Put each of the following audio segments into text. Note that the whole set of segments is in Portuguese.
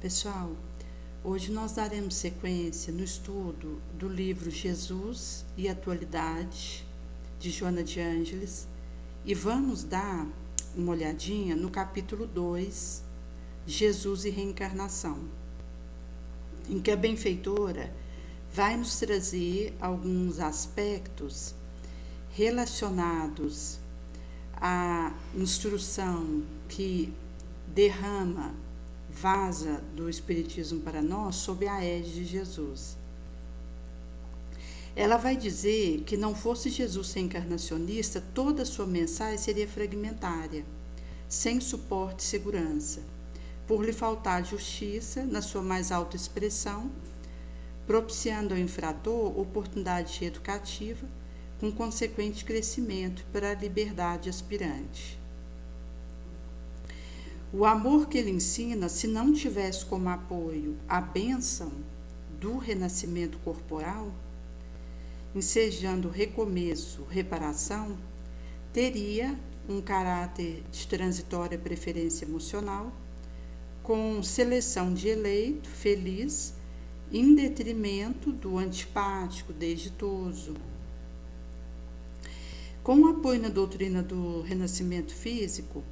Pessoal, hoje nós daremos sequência no estudo do livro Jesus e Atualidade, de Joana de Ângeles, e vamos dar uma olhadinha no capítulo 2, Jesus e Reencarnação, em que a benfeitora vai nos trazer alguns aspectos relacionados à instrução que vaza do Espiritismo para nós sob a égide de Jesus. Ela vai dizer que não fosse Jesus ser encarnacionista, toda a sua mensagem seria fragmentária, sem suporte e segurança, por lhe faltar justiça na sua mais alta expressão, propiciando ao infrator oportunidade educativa, com consequente crescimento para a liberdade aspirante. O amor que ele ensina, se não tivesse como apoio a bênção do renascimento corporal, ensejando recomeço, reparação, teria um caráter de transitória preferência emocional, com seleção de eleito, feliz, em detrimento do antipático, desditoso. Com o apoio na doutrina do renascimento físico,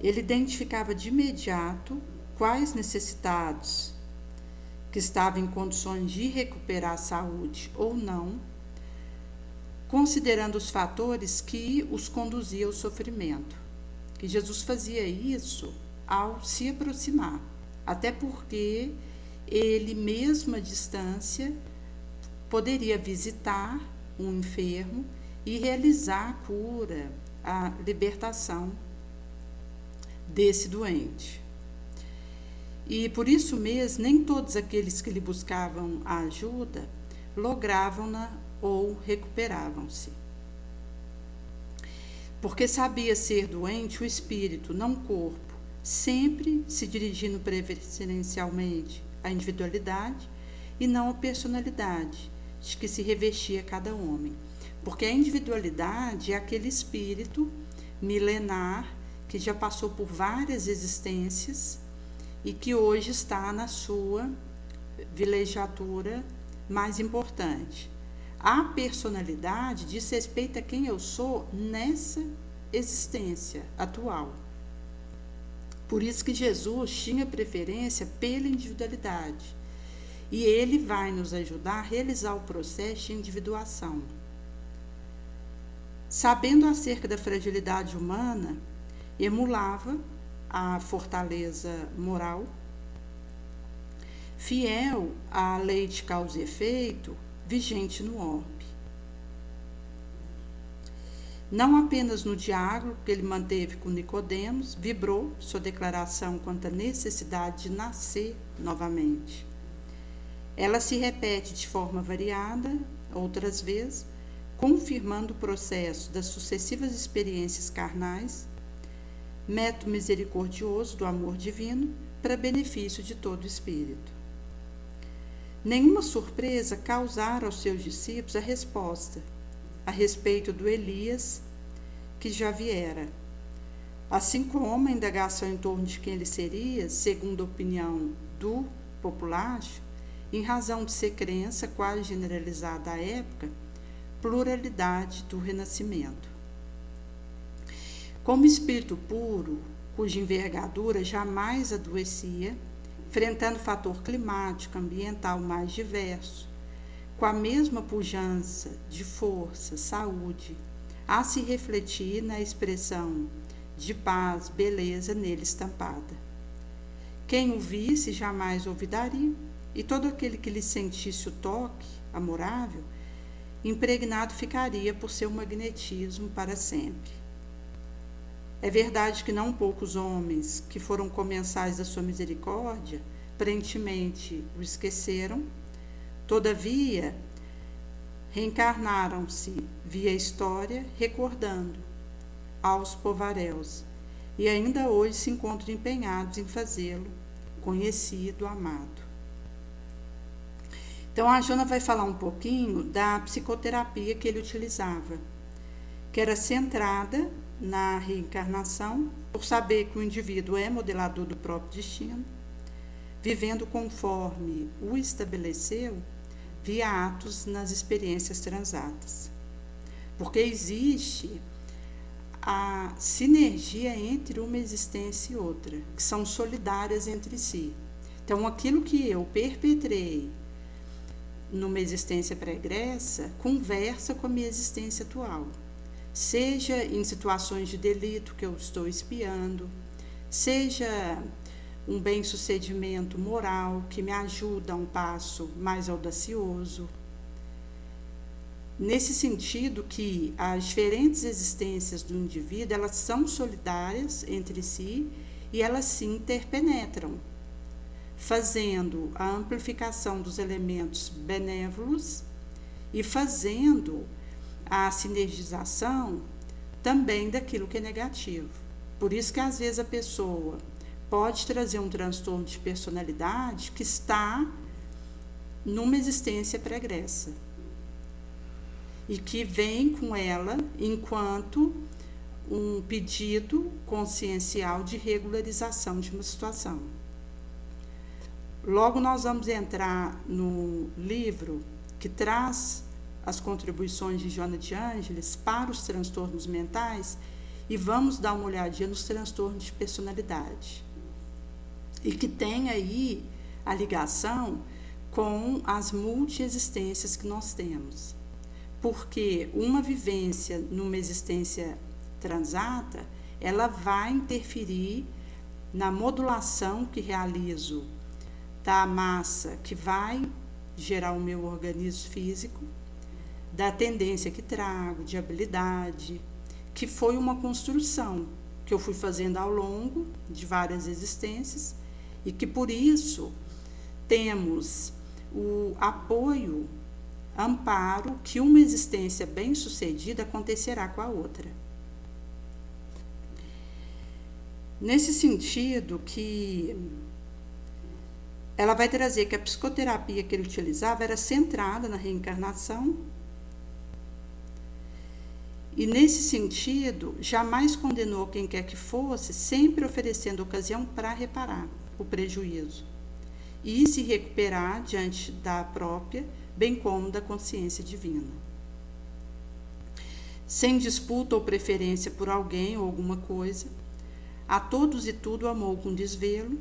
ele identificava de imediato quais necessitados que estavam em condições de recuperar a saúde ou não, considerando os fatores que os conduziam ao sofrimento. Que Jesus fazia isso ao se aproximar, até porque ele, mesmo à distância, poderia visitar um enfermo e realizar a cura, a libertação desse doente. E por isso mesmo, nem todos aqueles que lhe buscavam a ajuda logravam-na ou recuperavam-se. Porque sabia ser doente o espírito, não o corpo, sempre se dirigindo preferencialmente à individualidade e não à personalidade de que se revestia cada homem. Porque a individualidade é aquele espírito milenar que já passou por várias existências e que hoje está na sua vilegiatura mais importante. A personalidade diz respeito a quem eu sou nessa existência atual. Por isso que Jesus tinha preferência pela individualidade. E ele vai nos ajudar a realizar o processo de individuação. Sabendo acerca da fragilidade humana, emulava a fortaleza moral, fiel à lei de causa e efeito vigente no orbe. Não apenas no diálogo que ele manteve com Nicodemos, vibrou sua declaração quanto à necessidade de nascer novamente. Ela se repete de forma variada, outras vezes, confirmando o processo das sucessivas experiências carnais, método misericordioso do amor divino para benefício de todo o espírito. Nenhuma surpresa causara aos seus discípulos a resposta a respeito do Elias que já viera, assim como a indagação em torno de quem ele seria, segundo a opinião do populacho, em razão de ser crença quase generalizada à época, pluralidade do renascimento. Como espírito puro, cuja envergadura jamais adoecia, enfrentando fator climático, ambiental mais diverso, com a mesma pujança de força, saúde, a se refletir na expressão de paz, beleza nele estampada. Quem o visse jamais olvidaria, e todo aquele que lhe sentisse o toque amorável, impregnado ficaria por seu magnetismo para sempre. É verdade que não poucos homens que foram comensais da sua misericórdia, aparentemente o esqueceram, todavia reencarnaram-se via história, recordando aos povaréus, e ainda hoje se encontram empenhados em fazê-lo conhecido, amado. Então a Joana vai falar um pouquinho da psicoterapia que ele utilizava, que era centrada na reencarnação, por saber que o indivíduo é modelador do próprio destino, vivendo conforme o estabeleceu via atos nas experiências transatas. Porque existe a sinergia entre uma existência e outra, que são solidárias entre si. Então, aquilo que eu perpetrei numa existência pregressa conversa com a minha existência atual. Seja em situações de delito que eu estou espiando, seja um bem-sucedimento moral que me ajuda a um passo mais audacioso. Nesse sentido que as diferentes existências do indivíduo, elas são solidárias entre si e elas se interpenetram, fazendo a amplificação dos elementos benévolos e fazendo a sinergização também daquilo que é negativo. Por isso que às vezes a pessoa pode trazer um transtorno de personalidade que está numa existência pregressa e que vem com ela enquanto um pedido consciencial de regularização de uma situação. Logo nós vamos entrar no livro que traz as contribuições de Joana de Ângeles para os transtornos mentais e vamos dar uma olhadinha nos transtornos de personalidade. E que tem aí a ligação com as multiexistências que nós temos. Porque uma vivência numa existência transata, ela vai interferir na modulação que realizo da massa que vai gerar o meu organismo físico, da tendência que trago, de habilidade, que foi uma construção que eu fui fazendo ao longo de várias existências e que por isso temos o apoio, amparo que uma existência bem-sucedida acontecerá com a outra. Nesse sentido que ela vai trazer que a psicoterapia que ele utilizava era centrada na reencarnação e, nesse sentido, jamais condenou quem quer que fosse, sempre oferecendo ocasião para reparar o prejuízo e se recuperar diante da própria, bem como da consciência divina. Sem disputa ou preferência por alguém ou alguma coisa, a todos e tudo amou com desvelo,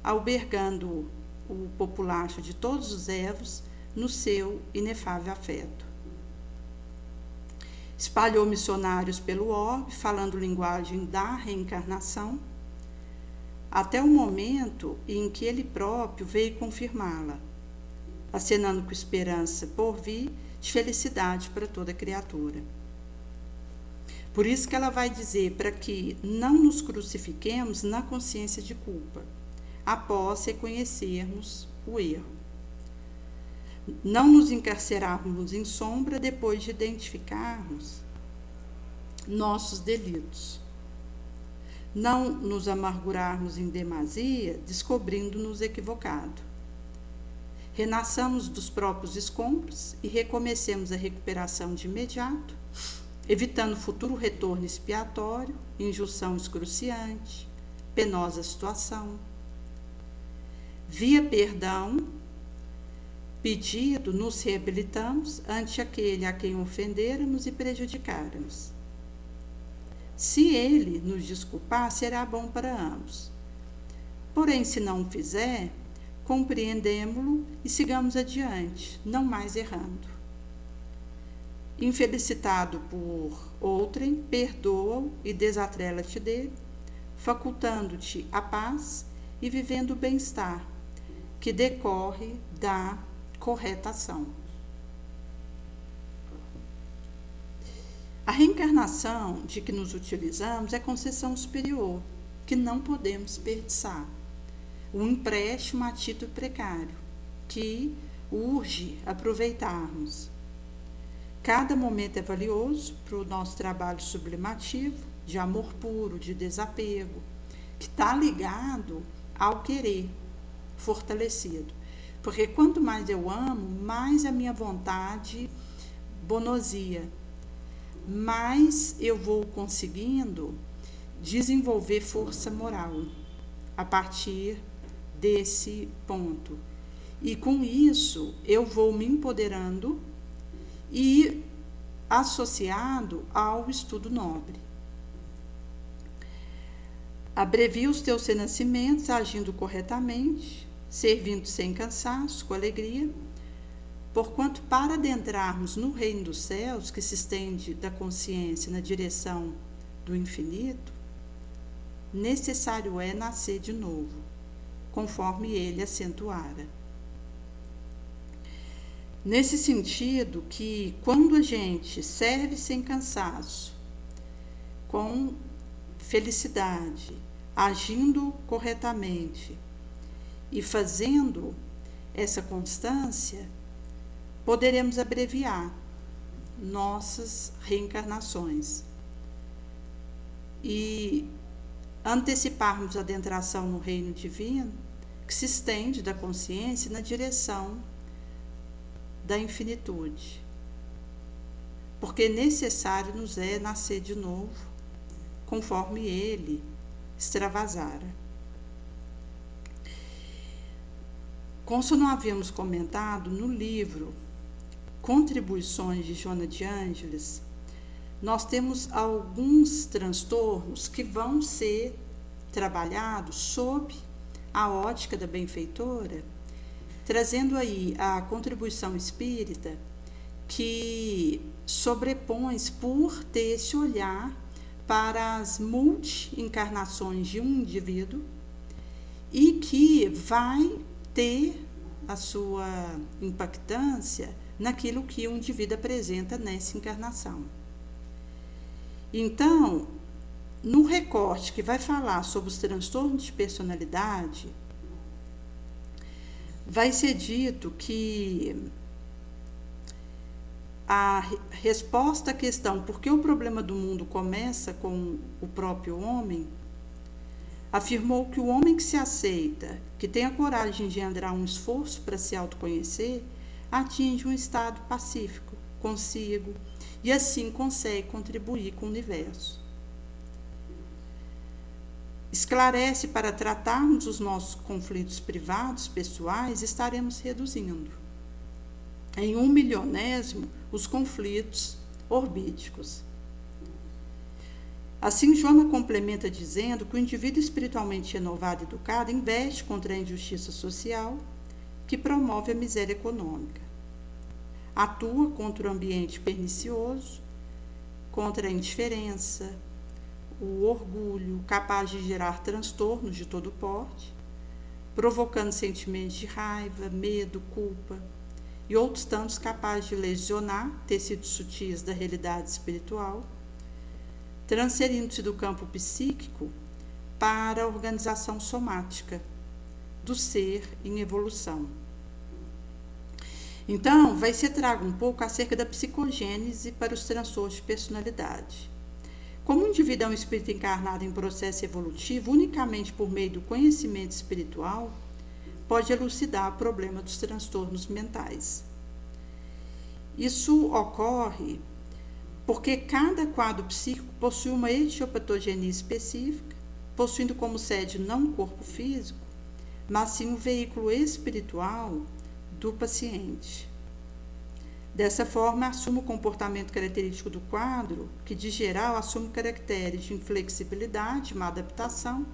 albergando o populacho de todos os evos no seu inefável afeto. Espalhou missionários pelo orbe, falando linguagem da reencarnação, até o momento em que ele próprio veio confirmá-la, acenando com esperança por vir de felicidade para toda criatura. Por isso que ela vai dizer para que não nos crucifiquemos na consciência de culpa, após reconhecermos o erro. Não nos encarcerarmos em sombra depois de identificarmos nossos delitos. Não nos amargurarmos em demasia, descobrindo-nos equivocado. Renasçamos dos próprios escombros e recomecemos a recuperação de imediato, evitando futuro retorno expiatório, injunção excruciante, penosa situação. Via perdão, pedido, nos reabilitamos ante aquele a quem ofendermos e prejudicáramos. Se ele nos desculpar, será bom para ambos. Porém, se não o fizer, compreendemo-lo e sigamos adiante, não mais errando. Infelicitado por outrem, perdoa-o e desatrela-te dele, facultando-te a paz e vivendo o bem-estar, que decorre da correta ação. A reencarnação de que nos utilizamos é concessão superior, que não podemos desperdiçar. Um empréstimo a título precário, que urge aproveitarmos. Cada momento é valioso para o nosso trabalho sublimativo, de amor puro, de desapego, que está ligado ao querer fortalecido. Porque quanto mais eu amo, mais a minha vontade bonosia, mais eu vou conseguindo desenvolver força moral a partir desse ponto. E com isso eu vou me empoderando e associado ao estudo nobre. Abrevia os teus renascimentos, agindo corretamente, servindo sem cansaço, com alegria, porquanto para adentrarmos no reino dos céus, que se estende da consciência na direção do infinito, necessário é nascer de novo, conforme ele acentuara. Nesse sentido que quando a gente serve sem cansaço, com felicidade, agindo corretamente e fazendo essa constância, poderemos abreviar nossas reencarnações e anteciparmos a adentração no reino divino, que se estende da consciência na direção da infinitude. Porque necessário nos é nascer de novo, conforme ele extravasara. Como não havíamos comentado, no livro Contribuições de Joana de Ângeles, nós temos alguns transtornos que vão ser trabalhados sob a ótica da benfeitora, trazendo aí a contribuição espírita que sobrepõe por ter esse olhar para as multi-encarnações de um indivíduo e que vai ter a sua impactância naquilo que o indivíduo apresenta nessa encarnação. Então, no recorte que vai falar sobre os transtornos de personalidade, vai ser dito que a resposta à questão por que o problema do mundo começa com o próprio homem, afirmou que o homem que se aceita, que tem a coragem de engendrar um esforço para se autoconhecer, atinge um estado pacífico consigo e assim consegue contribuir com o universo. Esclarece para tratarmos os nossos conflitos privados, pessoais, estaremos reduzindo em 1/1000º os conflitos orbíticos. Assim, Joana complementa dizendo que o indivíduo espiritualmente renovado e educado investe contra a injustiça social que promove a miséria econômica, atua contra o ambiente pernicioso, contra a indiferença, o orgulho, capaz de gerar transtornos de todo porte, provocando sentimentos de raiva, medo, culpa e outros tantos capazes de lesionar tecidos sutis da realidade espiritual, transferindo-se do campo psíquico para a organização somática do ser em evolução. Então, vai ser trago um pouco acerca da psicogênese para os transtornos de personalidade. Como o indivíduo é um espírito encarnado em processo evolutivo, unicamente por meio do conhecimento espiritual, pode elucidar o problema dos transtornos mentais. Isso ocorre porque cada quadro psíquico possui uma etiopatogenia específica, possuindo como sede não o corpo físico, mas sim o veículo espiritual do paciente. Dessa forma, assume o comportamento característico do quadro, que de geral assume caracteres de inflexibilidade, má adaptação,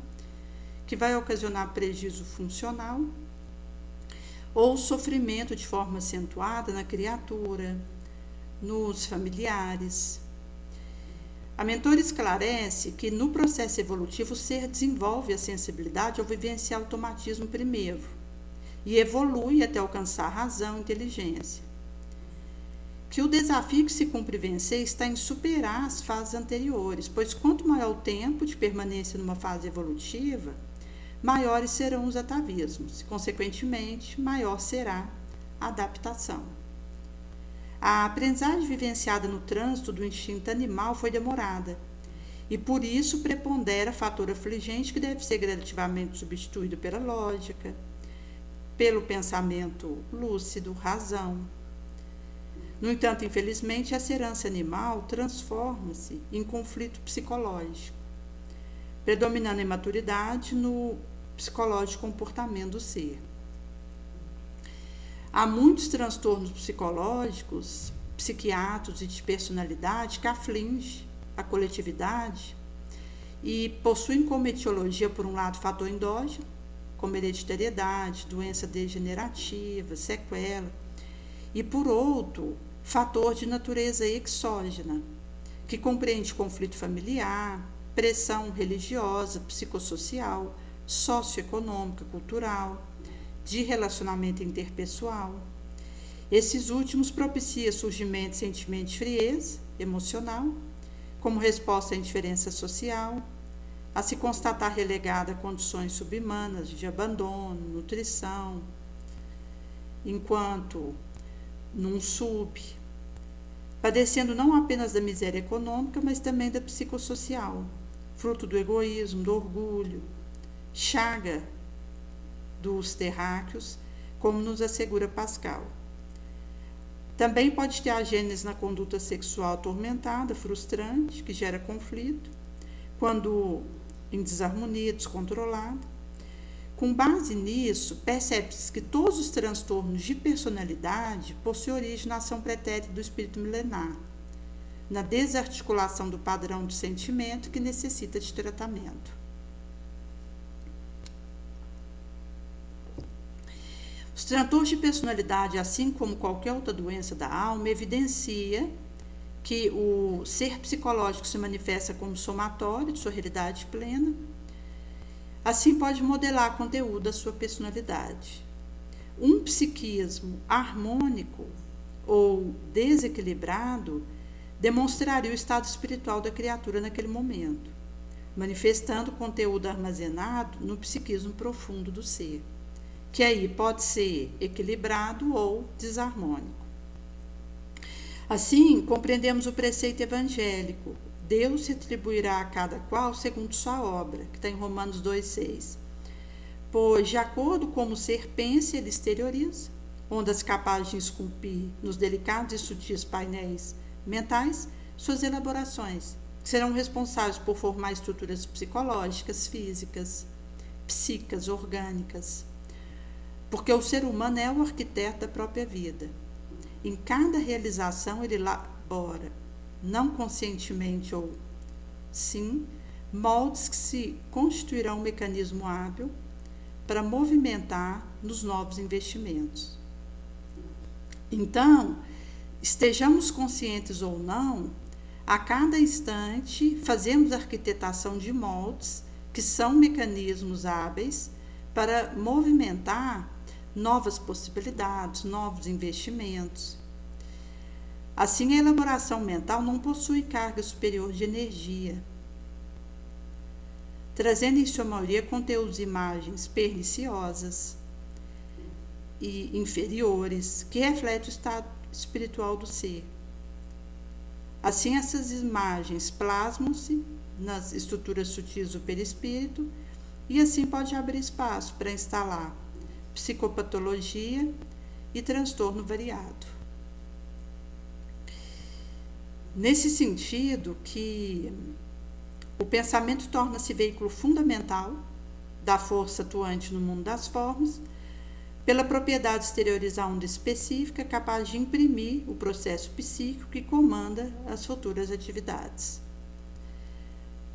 que vai ocasionar prejuízo funcional ou sofrimento de forma acentuada na criatura, nos familiares. A mentora esclarece que no processo evolutivo o ser desenvolve a sensibilidade ao vivenciar o automatismo primeiro e evolui até alcançar razão e inteligência. Que o desafio que se cumpre vencer está em superar as fases anteriores, pois quanto maior o tempo de permanência numa fase evolutiva, maiores serão os atavismos, e, consequentemente, maior será a adaptação. A aprendizagem vivenciada no trânsito do instinto animal foi demorada, e por isso prepondera fator afligente que deve ser gradativamente substituído pela lógica, pelo pensamento lúcido, razão. No entanto, infelizmente, essa herança animal transforma-se em conflito psicológico, predominando a imaturidade no psicológico de comportamento do ser. Há muitos transtornos psicológicos, psiquiátricos e de personalidade que afligem a coletividade e possuem como etiologia, por um lado, fator endógeno, como hereditariedade, doença degenerativa, sequela, e por outro, fator de natureza exógena, que compreende conflito familiar, pressão religiosa, psicossocial, socioeconômica, cultural, de relacionamento interpessoal. Esses últimos propiciam surgimento de sentimento de frieza emocional, como resposta à indiferença social, a se constatar relegada a condições subhumanas de abandono, nutrição, enquanto num padecendo não apenas da miséria econômica, mas também da psicossocial, fruto do egoísmo, do orgulho, chaga dos terráqueos, como nos assegura Pascal. Também pode ter a gênese na conduta sexual atormentada, frustrante, que gera conflito, quando em desarmonia, descontrolada. Com base nisso, percebe-se que todos os transtornos de personalidade possuem origem na ação pretérita do espírito milenar, na desarticulação do padrão de sentimento que necessita de tratamento. Os transtornos de personalidade, assim como qualquer outra doença da alma, evidencia que o ser psicológico se manifesta como somatório de sua realidade plena. Assim pode modelar conteúdo da sua personalidade. Um psiquismo harmônico ou desequilibrado demonstraria o estado espiritual da criatura naquele momento, manifestando o conteúdo armazenado no psiquismo profundo do ser, que aí pode ser equilibrado ou desarmônico. Assim, compreendemos o preceito evangélico: Deus retribuirá a cada qual segundo sua obra, que está em Romanos 2,6. Pois, de acordo com o ser pensa, ele exterioriza, ondas capazes de esculpir nos delicados e sutis painéis mentais suas elaborações, que serão responsáveis por formar estruturas psicológicas, físicas, psíquicas, orgânicas. Porque o ser humano é o arquiteto da própria vida. Em cada realização ele elabora, não conscientemente ou sim, moldes que se constituirão um mecanismo hábil para movimentar nos novos investimentos. Então, estejamos conscientes ou não, a cada instante fazemos arquitetação de moldes que são mecanismos hábeis para movimentar novas possibilidades, novos investimentos. Assim, a elaboração mental não possui carga superior de energia, trazendo em sua maioria conteúdos e imagens perniciosas e inferiores, que refletem o estado espiritual do ser. Assim, essas imagens plasmam-se nas estruturas sutis do perispírito e assim pode abrir espaço para instalar psicopatologia e transtorno variado. Nesse sentido que o pensamento torna-se veículo fundamental da força atuante no mundo das formas, pela propriedade de exteriorizar onda específica capaz de imprimir o processo psíquico que comanda as futuras atividades.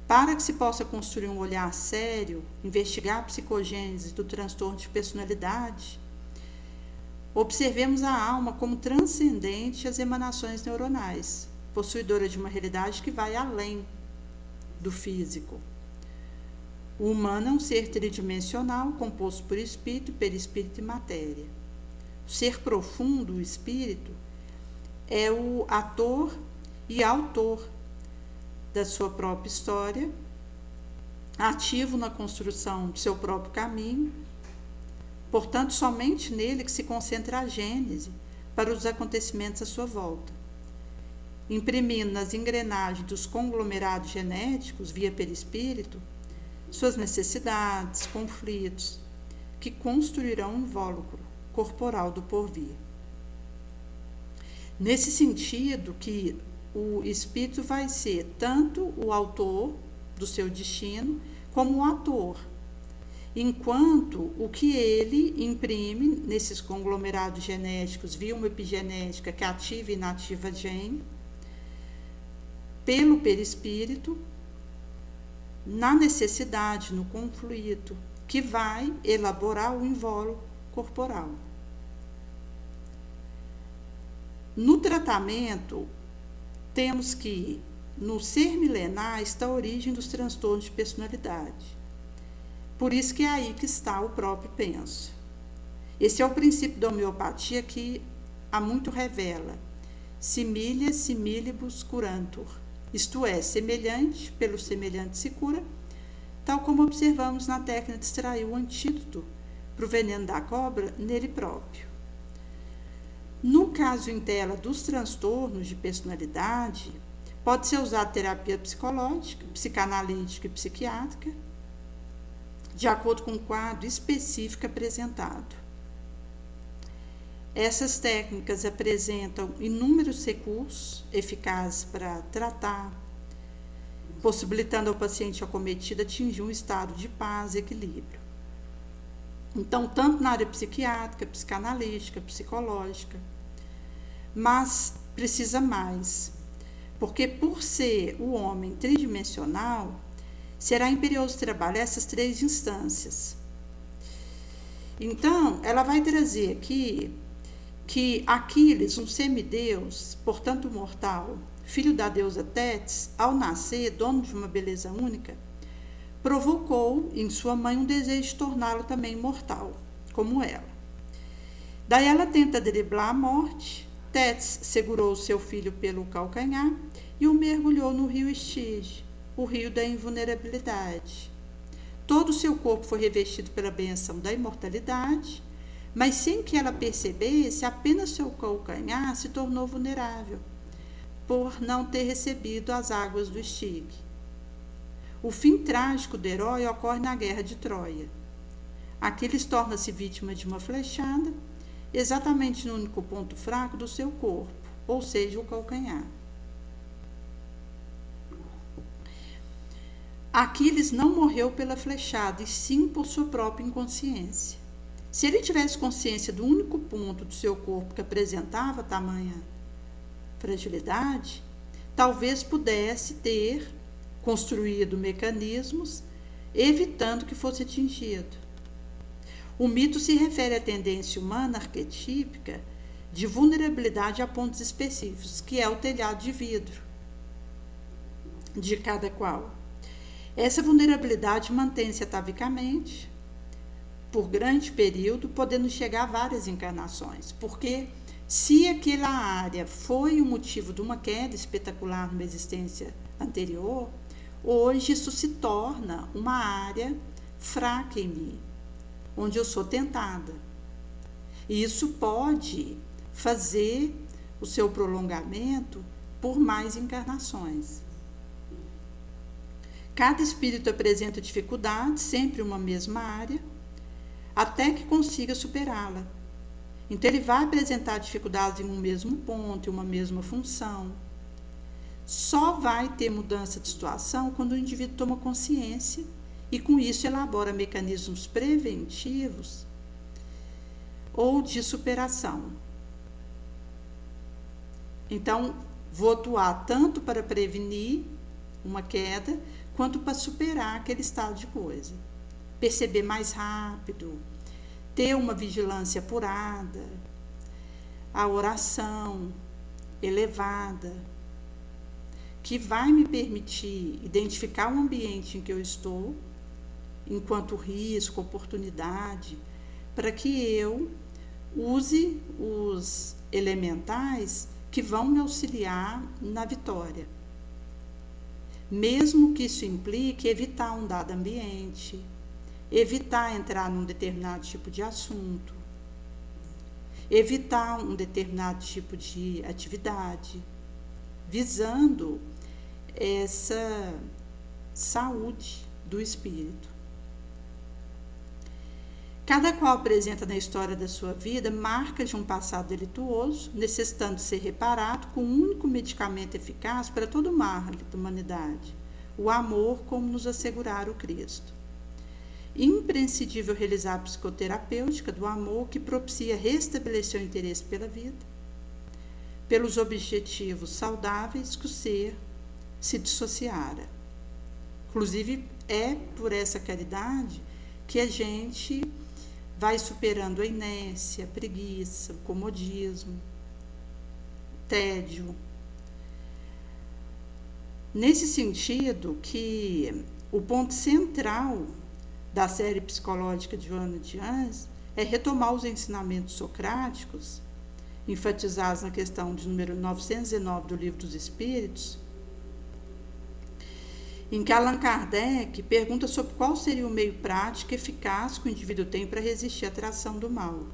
Para que se possa construir um olhar sério, investigar a psicogênese do transtorno de personalidade, observemos a alma como transcendente às emanações neuronais, possuidora de uma realidade que vai além do físico. O humano é um ser tridimensional, composto por espírito, perispírito e matéria. O ser profundo, o espírito, é o ator e autor da sua própria história, ativo na construção do seu próprio caminho. Portanto, somente nele que se concentra a gênese para os acontecimentos à sua volta, imprimindo nas engrenagens dos conglomerados genéticos, via perispírito, suas necessidades, conflitos, que construirão um invólucro corporal do porvir. Nesse sentido que o espírito vai ser tanto o autor do seu destino, como o ator, enquanto o que ele imprime nesses conglomerados genéticos via uma epigenética que ativa e inativa gene, pelo perispírito, na necessidade, no conflito, que vai elaborar o invólucro corporal. No tratamento, temos que, no ser milenar, está a origem dos transtornos de personalidade. Por isso que é aí que está o próprio penso. Esse é o princípio da homeopatia que há muito revela. Similia similibus curantur. Isto é, semelhante pelo semelhante se cura, tal como observamos na técnica de extrair o antídoto para o veneno da cobra nele próprio. No caso em tela dos transtornos de personalidade, pode ser usada terapia psicológica, psicanalítica e psiquiátrica, de acordo com o quadro específico apresentado. Essas técnicas apresentam inúmeros recursos eficazes para tratar, possibilitando ao paciente acometido atingir um estado de paz e equilíbrio. Então, tanto na área psiquiátrica, psicanalítica, psicológica, mas precisa mais, porque por ser o homem tridimensional, será imperioso trabalhar essas três instâncias. Então, ela vai trazer aqui que Aquiles, um semideus, portanto mortal, filho da deusa Tétis, ao nascer, dono de uma beleza única, provocou em sua mãe um desejo de torná-lo também mortal, como ela. Daí ela tenta driblar a morte. Tétis segurou seu filho pelo calcanhar e o mergulhou no rio Estige, o rio da invulnerabilidade. Todo o seu corpo foi revestido pela benção da imortalidade, mas sem que ela percebesse, apenas seu calcanhar se tornou vulnerável, por não ter recebido as águas do Estige. O fim trágico do herói ocorre na guerra de Troia. Aquiles torna-se vítima de uma flechada, exatamente no único ponto fraco do seu corpo, ou seja, o calcanhar. Aquiles não morreu pela flechada, e sim por sua própria inconsciência. Se ele tivesse consciência do único ponto do seu corpo que apresentava tamanha fragilidade, talvez pudesse ter construído mecanismos evitando que fosse atingido. O mito se refere à tendência humana arquetípica de vulnerabilidade a pontos específicos, que é o telhado de vidro de cada qual. Essa vulnerabilidade mantém-se atavicamente por grande período, podendo chegar a várias encarnações, porque se aquela área foi o motivo de uma queda espetacular numa existência anterior, hoje isso se torna uma área fraca em mim, onde eu sou tentada. E isso pode fazer o seu prolongamento por mais encarnações. Cada espírito apresenta dificuldades, sempre uma mesma área, até que consiga superá-la. Então, ele vai apresentar dificuldades em um mesmo ponto, em uma mesma função. Só vai ter mudança de situação quando o indivíduo toma consciência e, com isso, elabora mecanismos preventivos ou de superação. Então, vou atuar tanto para prevenir uma queda, quanto para superar aquele estado de coisa. Perceber mais rápido, ter uma vigilância apurada, a oração elevada, que vai me permitir identificar o ambiente em que eu estou, enquanto risco, oportunidade, para que eu use os elementais que vão me auxiliar na vitória. Mesmo que isso implique evitar um dado ambiente, evitar entrar num determinado tipo de assunto, evitar um determinado tipo de atividade, visando essa saúde do espírito. Cada qual apresenta na história da sua vida marcas de um passado delituoso, necessitando ser reparado com um único medicamento eficaz para todo o mal da humanidade, o amor, como nos assegurara o Cristo. imprescindível realizar a psicoterapêutica do amor, que propicia restabelecer o interesse pela vida, pelos objetivos saudáveis que o ser se dissociara. Inclusive, é por essa caridade que a gente vai superando a inércia, a preguiça, o comodismo, o tédio. Nesse sentido que o ponto central da série psicológica de Joana de Ângeles é retomar os ensinamentos socráticos, enfatizados na questão de número 909 do Livro dos Espíritos, em que Allan Kardec pergunta sobre qual seria o meio prático e eficaz que o indivíduo tem para resistir à atração do mal.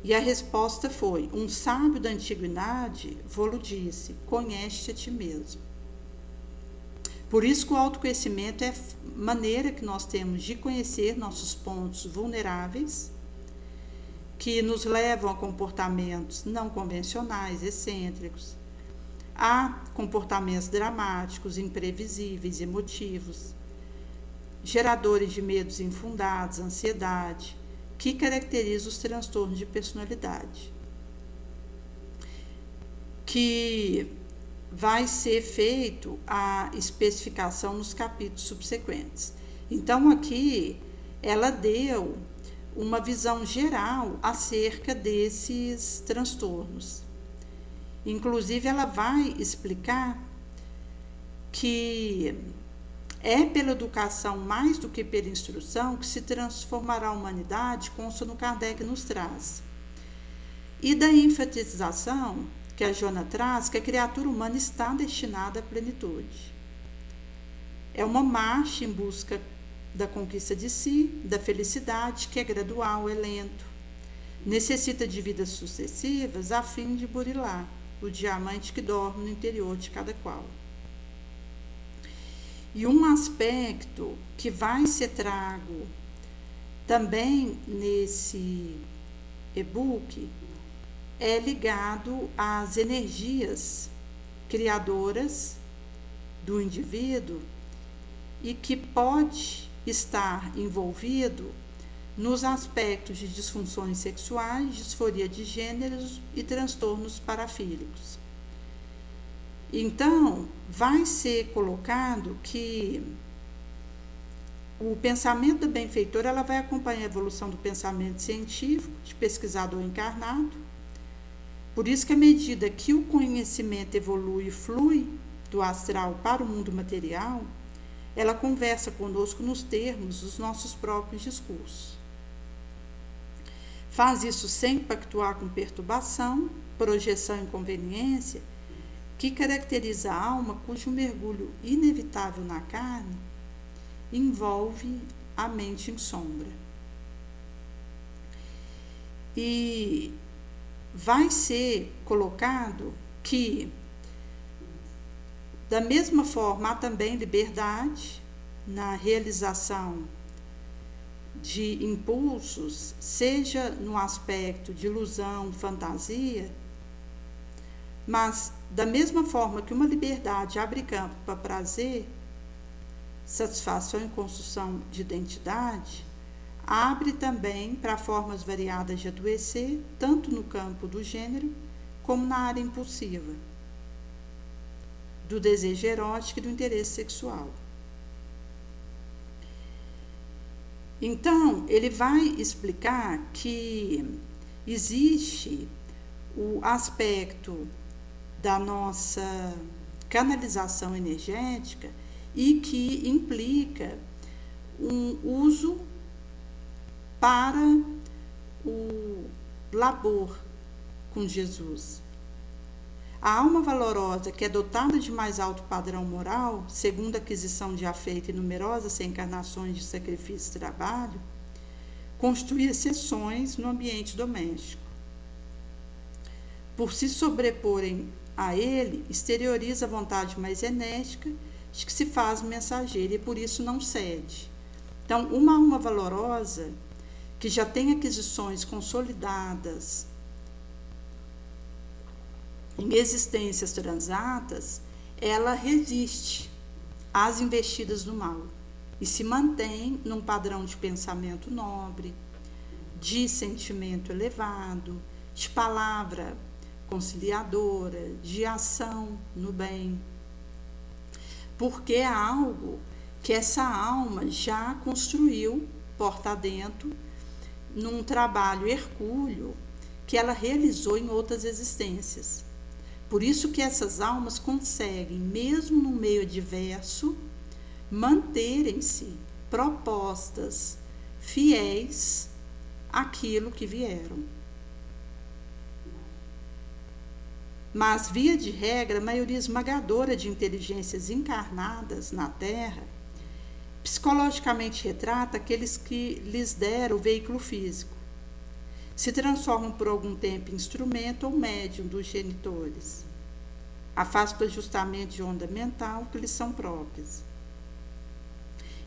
E a resposta foi: um sábio da antiguidade vô-lo disse, conhece a ti mesmo. Por isso que o autoconhecimento é a maneira que nós temos de conhecer nossos pontos vulneráveis, que nos levam a comportamentos não convencionais, excêntricos, a comportamentos dramáticos, imprevisíveis, emotivos, geradores de medos infundados, ansiedade, que caracterizam os transtornos de personalidade, que vai ser feito a especificação nos capítulos subsequentes. Então, aqui, ela deu uma visão geral acerca desses transtornos. Inclusive, ela vai explicar que é pela educação mais do que pela instrução que se transformará a humanidade, consta no Kardec nos traz. E da enfatização que a Joana traz, que a criatura humana está destinada à plenitude. É uma marcha em busca da conquista de si, da felicidade, que é gradual, é lento. Necessita de vidas sucessivas a fim de burilar o diamante que dorme no interior de cada qual. E um aspecto que vai ser trago também nesse e-book é ligado às energias criadoras do indivíduo e que pode estar envolvido nos aspectos de disfunções sexuais, disforia de gêneros e transtornos parafílicos. Então, vai ser colocado que o pensamento da benfeitora ela vai acompanhar a evolução do pensamento científico, de pesquisador encarnado. Por isso que, à medida que o conhecimento evolui e flui do astral para o mundo material, ela conversa conosco nos termos dos nossos próprios discursos. Faz isso sem pactuar com perturbação, projeção e inconveniência, que caracteriza a alma cujo mergulho inevitável na carne envolve a mente em sombra. E vai ser colocado que, da mesma forma, há também liberdade na realização de impulsos, seja no aspecto de ilusão, fantasia, mas da mesma forma que uma liberdade abre campo para prazer, satisfação e construção de identidade, abre também para formas variadas de adoecer, tanto no campo do gênero como na área impulsiva, do desejo erótico e do interesse sexual. Então, ele vai explicar que existe o aspecto da nossa canalização energética e que implica um uso para o labor com Jesus. A alma valorosa, que é dotada de mais alto padrão moral, segundo a aquisição de afeto e numerosas reencarnações de sacrifício e trabalho, constitui exceções no ambiente doméstico. Por se sobreporem a ele, exterioriza a vontade mais enérgica de que se faz mensageira e por isso não cede. Então, uma alma valorosa que já tem aquisições consolidadas em existências transatas, ela resiste às investidas do mal. e se mantém num padrão de pensamento nobre, de sentimento elevado, de palavra conciliadora, de ação no bem. Porque é algo que essa alma já construiu porta adentro, num trabalho hercúleo que ela realizou em outras existências. Por isso que essas almas conseguem, mesmo no meio adverso, manterem-se propostas, fiéis àquilo que vieram. Mas, via de regra, a maioria esmagadora de inteligências encarnadas na Terra psicologicamente retrata aqueles que lhes deram o veículo físico. Se transformam por algum tempo em instrumento ou médium dos genitores. Afastam o ajustamento de onda mental que lhes são próprias.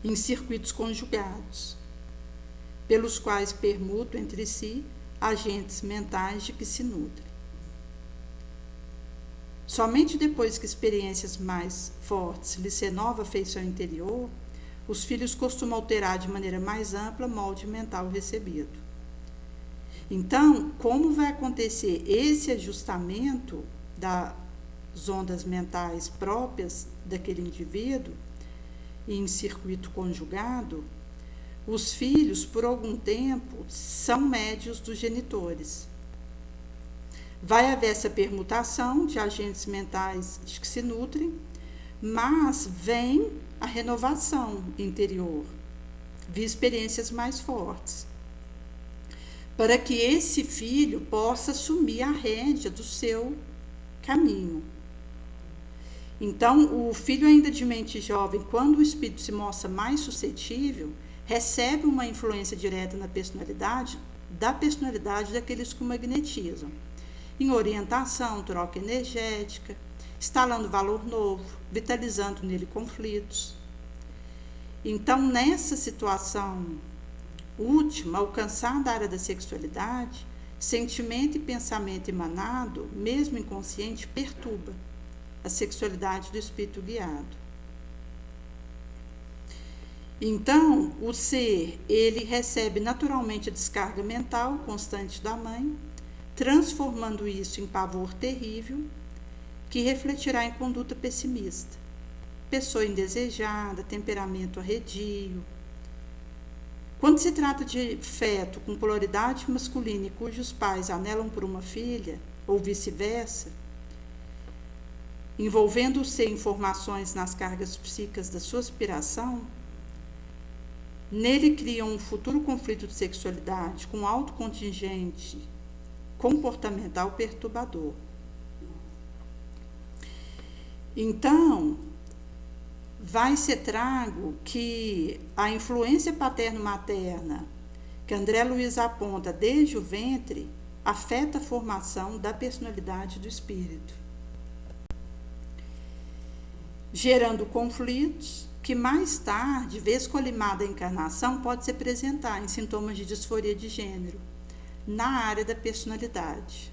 Em circuitos conjugados, pelos quais permutam entre si agentes mentais de que se nutrem. Somente depois que experiências mais fortes lhes renovam a feição interior, os filhos costumam alterar de maneira mais ampla o molde mental recebido. Então, como vai acontecer esse ajustamento das ondas mentais próprias daquele indivíduo em circuito conjugado, os filhos, por algum tempo, são médios dos genitores. Vai haver essa permutação de agentes mentais que se nutrem, mas vem a renovação interior, via experiências mais fortes, para que esse filho possa assumir a rédea do seu caminho. Então, o filho ainda de mente jovem, quando o espírito se mostra mais suscetível, recebe uma influência direta na personalidade, daqueles que o magnetizam, em orientação, troca energética, instalando valor novo, vitalizando nele conflitos. Então, nessa situação última, alcançada a área da sexualidade, sentimento e pensamento emanado, mesmo inconsciente, perturba a sexualidade do espírito guiado. Então, o ser, ele recebe naturalmente a descarga mental constante da mãe, transformando isso em pavor terrível, que refletirá em conduta pessimista, pessoa indesejada, temperamento arredio. Quando se trata de feto com polaridade masculina e cujos pais anelam por uma filha, ou vice-versa, envolvendo-se em informações nas cargas psíquicas da sua aspiração, nele criam um futuro conflito de sexualidade com alto contingente comportamental perturbador. Então, vai ser trago que a influência paterno-materna, que André Luiz aponta desde o ventre, afeta a formação da personalidade do espírito, gerando conflitos que mais tarde, vez colimada a encarnação, pode se apresentar em sintomas de disforia de gênero, na área da personalidade.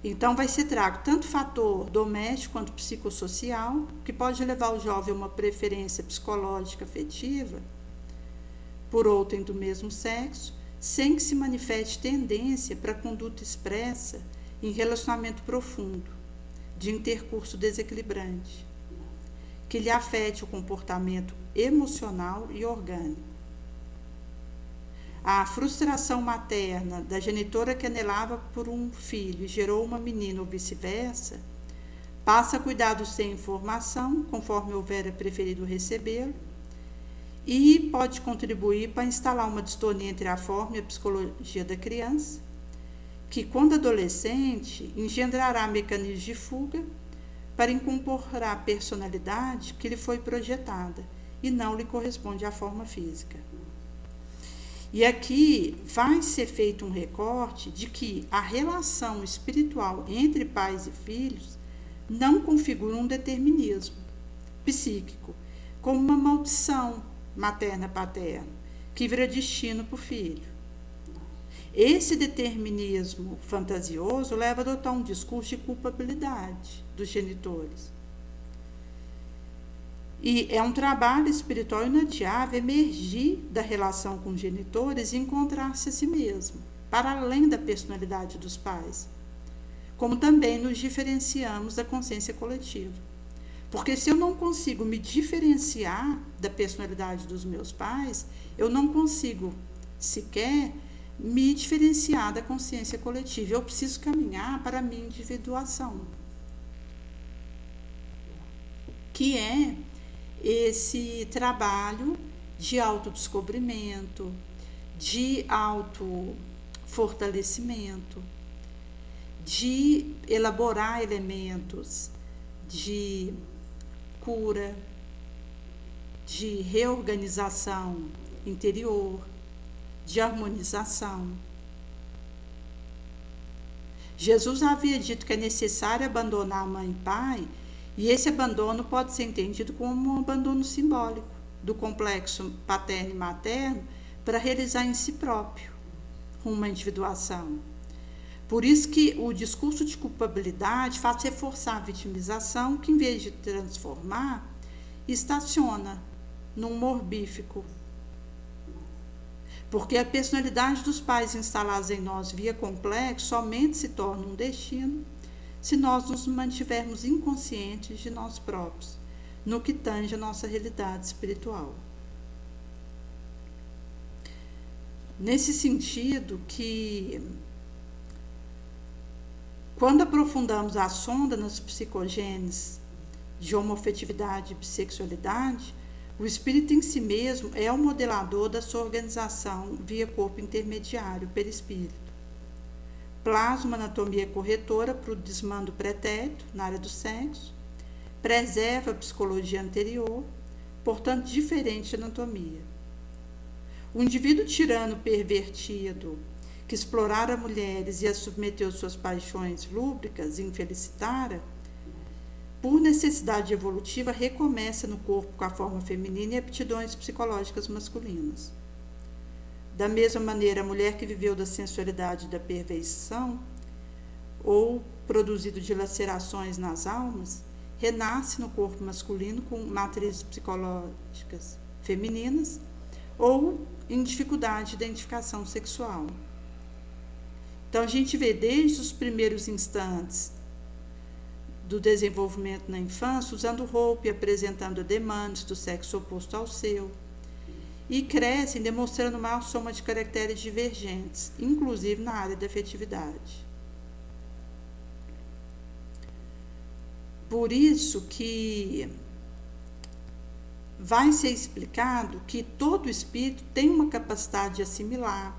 Então, vai ser trago tanto fator doméstico quanto psicossocial, que pode levar o jovem a uma preferência psicológica afetiva por outrem do mesmo sexo, sem que se manifeste tendência para conduta expressa em relacionamento profundo, de intercurso desequilibrante, que lhe afete o comportamento emocional e orgânico. A frustração materna da genitora que anelava por um filho e gerou uma menina ou vice-versa, passa a cuidar do sem informação, conforme houvera preferido recebê-lo, e pode contribuir para instalar uma distonia entre a forma e a psicologia da criança, que, quando adolescente, engendrará mecanismos de fuga para incorporar a personalidade que lhe foi projetada e não lhe corresponde à forma física. E aqui vai ser feito um recorte de que a relação espiritual entre pais e filhos não configura um determinismo psíquico, como uma maldição materna-paterna, que vira destino para o filho. Esse determinismo fantasioso leva a adotar um discurso de culpabilidade dos genitores. E é um trabalho espiritual inadiável emergir da relação com os genitores e encontrar-se a si mesmo, para além da personalidade dos pais. Como também nos diferenciamos da consciência coletiva. Porque se eu não consigo me diferenciar da personalidade dos meus pais, eu não consigo sequer me diferenciar da consciência coletiva. Eu preciso caminhar para a minha individuação, que é esse trabalho de autodescobrimento, de autofortalecimento, de elaborar elementos de cura, de reorganização interior, de harmonização. Jesus havia dito que é necessário abandonar mãe e pai, e esse abandono pode ser entendido como um abandono simbólico do complexo paterno e materno para realizar em si próprio uma individuação. Por isso que o discurso de culpabilidade faz reforçar a vitimização, que em vez de transformar, estaciona num morbífico. Porque a personalidade dos pais instalados em nós via complexo somente se torna um destino se nós nos mantivermos inconscientes de nós próprios, no que tange a nossa realidade espiritual. Nesse sentido que, quando aprofundamos a sonda nas psicogêneses de homoafetividade e bissexualidade, o espírito em si mesmo é o modelador da sua organização via corpo intermediário, perispírito. Plasma uma anatomia corretora para o desmando pretérito na área do sexo, preserva a psicologia anterior, portanto diferente de anatomia. O indivíduo tirano pervertido, que explorara mulheres e as submeteu às suas paixões lúbricas e infelicitara, por necessidade evolutiva, recomeça no corpo com a forma feminina e aptidões psicológicas masculinas. Da mesma maneira, a mulher que viveu da sensualidade e da perversão, ou produzido de lacerações nas almas, renasce no corpo masculino com matrizes psicológicas femininas ou em dificuldade de identificação sexual. Então, a gente vê desde os primeiros instantes do desenvolvimento na infância, usando roupa e apresentando demandas do sexo oposto ao seu, e crescem demonstrando maior soma de caracteres divergentes, inclusive na área da afetividade. Por isso que vai ser explicado que todo espírito tem uma capacidade de assimilar,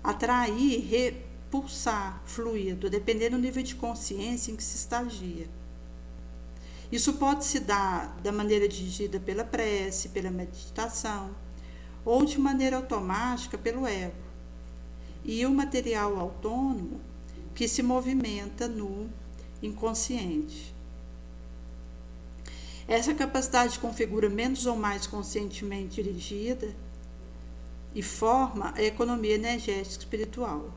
atrair, repulsar fluido, dependendo do nível de consciência em que se estagia. Isso pode se dar da maneira dirigida pela prece, pela meditação, ou de maneira automática pelo ego, e o material autônomo que se movimenta no inconsciente. Essa capacidade configura menos ou mais conscientemente dirigida e forma a economia energética espiritual.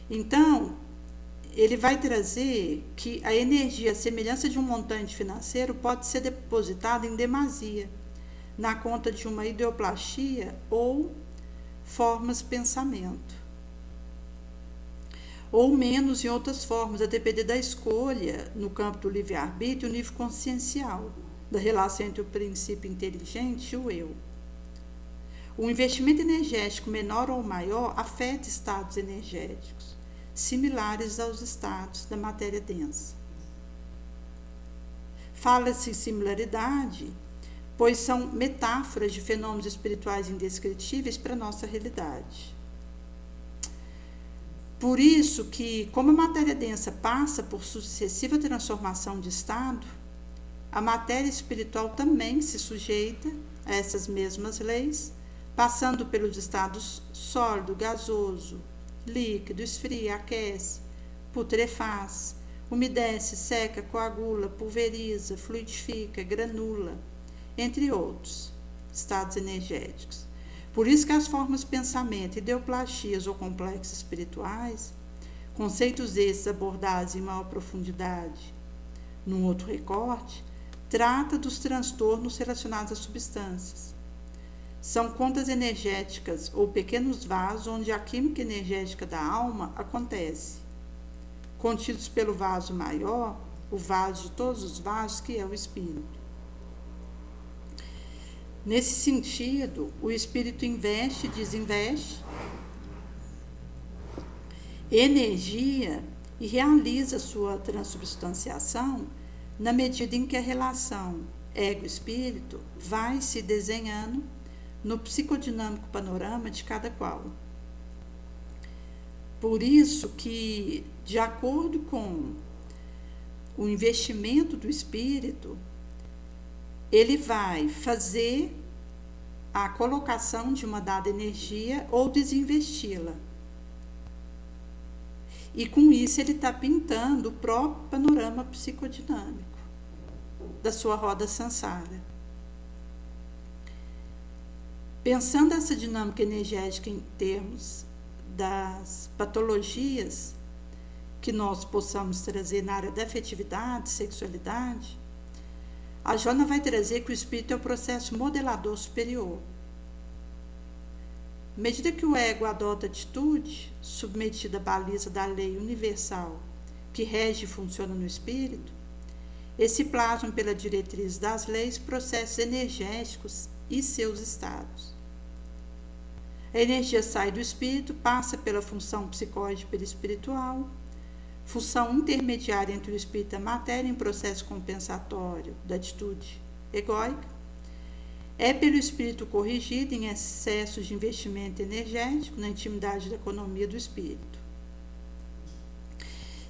Então, ele vai trazer que a energia, a semelhança de um montante financeiro, pode ser depositada em demasia na conta de uma ideoplastia ou formas de pensamento, ou menos em outras formas, a depender da escolha no campo do livre-arbítrio e o nível consciencial da relação entre o princípio inteligente e o eu. O investimento energético menor ou maior afeta estados energéticos similares aos estados da matéria densa. Fala-se em similaridade, pois são metáforas de fenômenos espirituais indescritíveis para a nossa realidade. Por isso que, como a matéria densa passa por sucessiva transformação de estado, a matéria espiritual também se sujeita a essas mesmas leis, passando pelos estados sólido, gasoso, líquido, esfria, aquece, putrefaz, umedece, seca, coagula, pulveriza, fluidifica, granula, entre outros estados energéticos. Por isso que as formas de pensamento, ideoplastias ou complexos espirituais, conceitos esses abordados em maior profundidade num outro recorte, trata dos transtornos relacionados às substâncias. São contas energéticas ou pequenos vasos onde a química energética da alma acontece, contidos pelo vaso maior, o vaso de todos os vasos, que é o espírito. Nesse sentido, o espírito investe e desinveste energia e realiza sua transubstanciação na medida em que a relação ego-espírito vai se desenhando no psicodinâmico panorama de cada qual. Por isso que, de acordo com o investimento do espírito, ele vai fazer a colocação de uma dada energia ou desinvesti-la. E com isso ele está pintando o próprio panorama psicodinâmico da sua roda sansara. Pensando essa dinâmica energética em termos das patologias que nós possamos trazer na área da afetividade, sexualidade, a Joana vai trazer que o espírito é o processo modelador superior. À medida que o ego adota atitude, submetida à baliza da lei universal que rege e funciona no espírito, esse plasma pela diretriz das leis, processos energéticos e seus estados. A energia sai do espírito, passa pela função psicóide perispiritual, função intermediária entre o espírito e a matéria em processo compensatório da atitude egóica, é pelo espírito corrigido em excessos de investimento energético na intimidade da economia do espírito.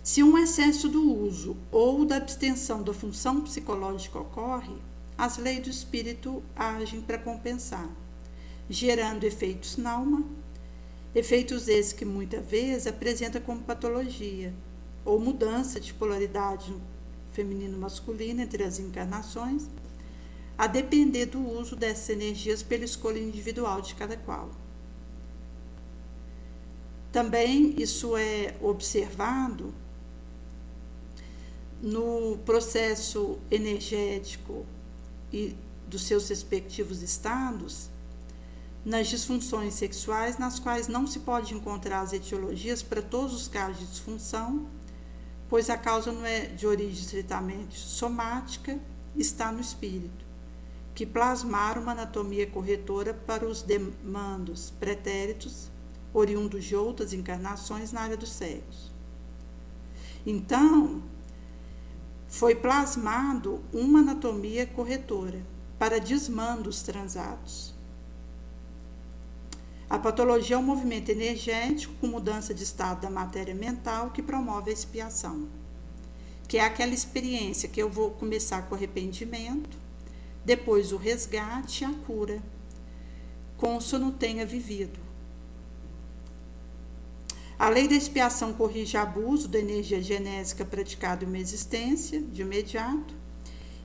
Se um excesso do uso ou da abstenção da função psicológica ocorre, as leis do espírito agem para compensar, gerando efeitos na alma, efeitos esses que muitas vezes apresenta como patologia ou mudança de polaridade feminino-masculina entre as encarnações, a depender do uso dessas energias pela escolha individual de cada qual. Também isso é observado no processo energético e dos seus respectivos estados, nas disfunções sexuais, nas quais não se pode encontrar as etiologias para todos os casos de disfunção, pois a causa não é de origem estritamente somática, está no espírito, que plasmaram uma anatomia corretora para os demandos pretéritos, oriundos de outras encarnações na área dos sexos. Então, foi plasmado uma anatomia corretora para desmandos transatos. A patologia é um movimento energético com mudança de estado da matéria mental que promove a expiação, que é aquela experiência que eu vou começar com arrependimento, depois o resgate e a cura, como se eu não tenha vivido. A lei da expiação corrige abuso da energia genésica praticado em uma existência, de imediato,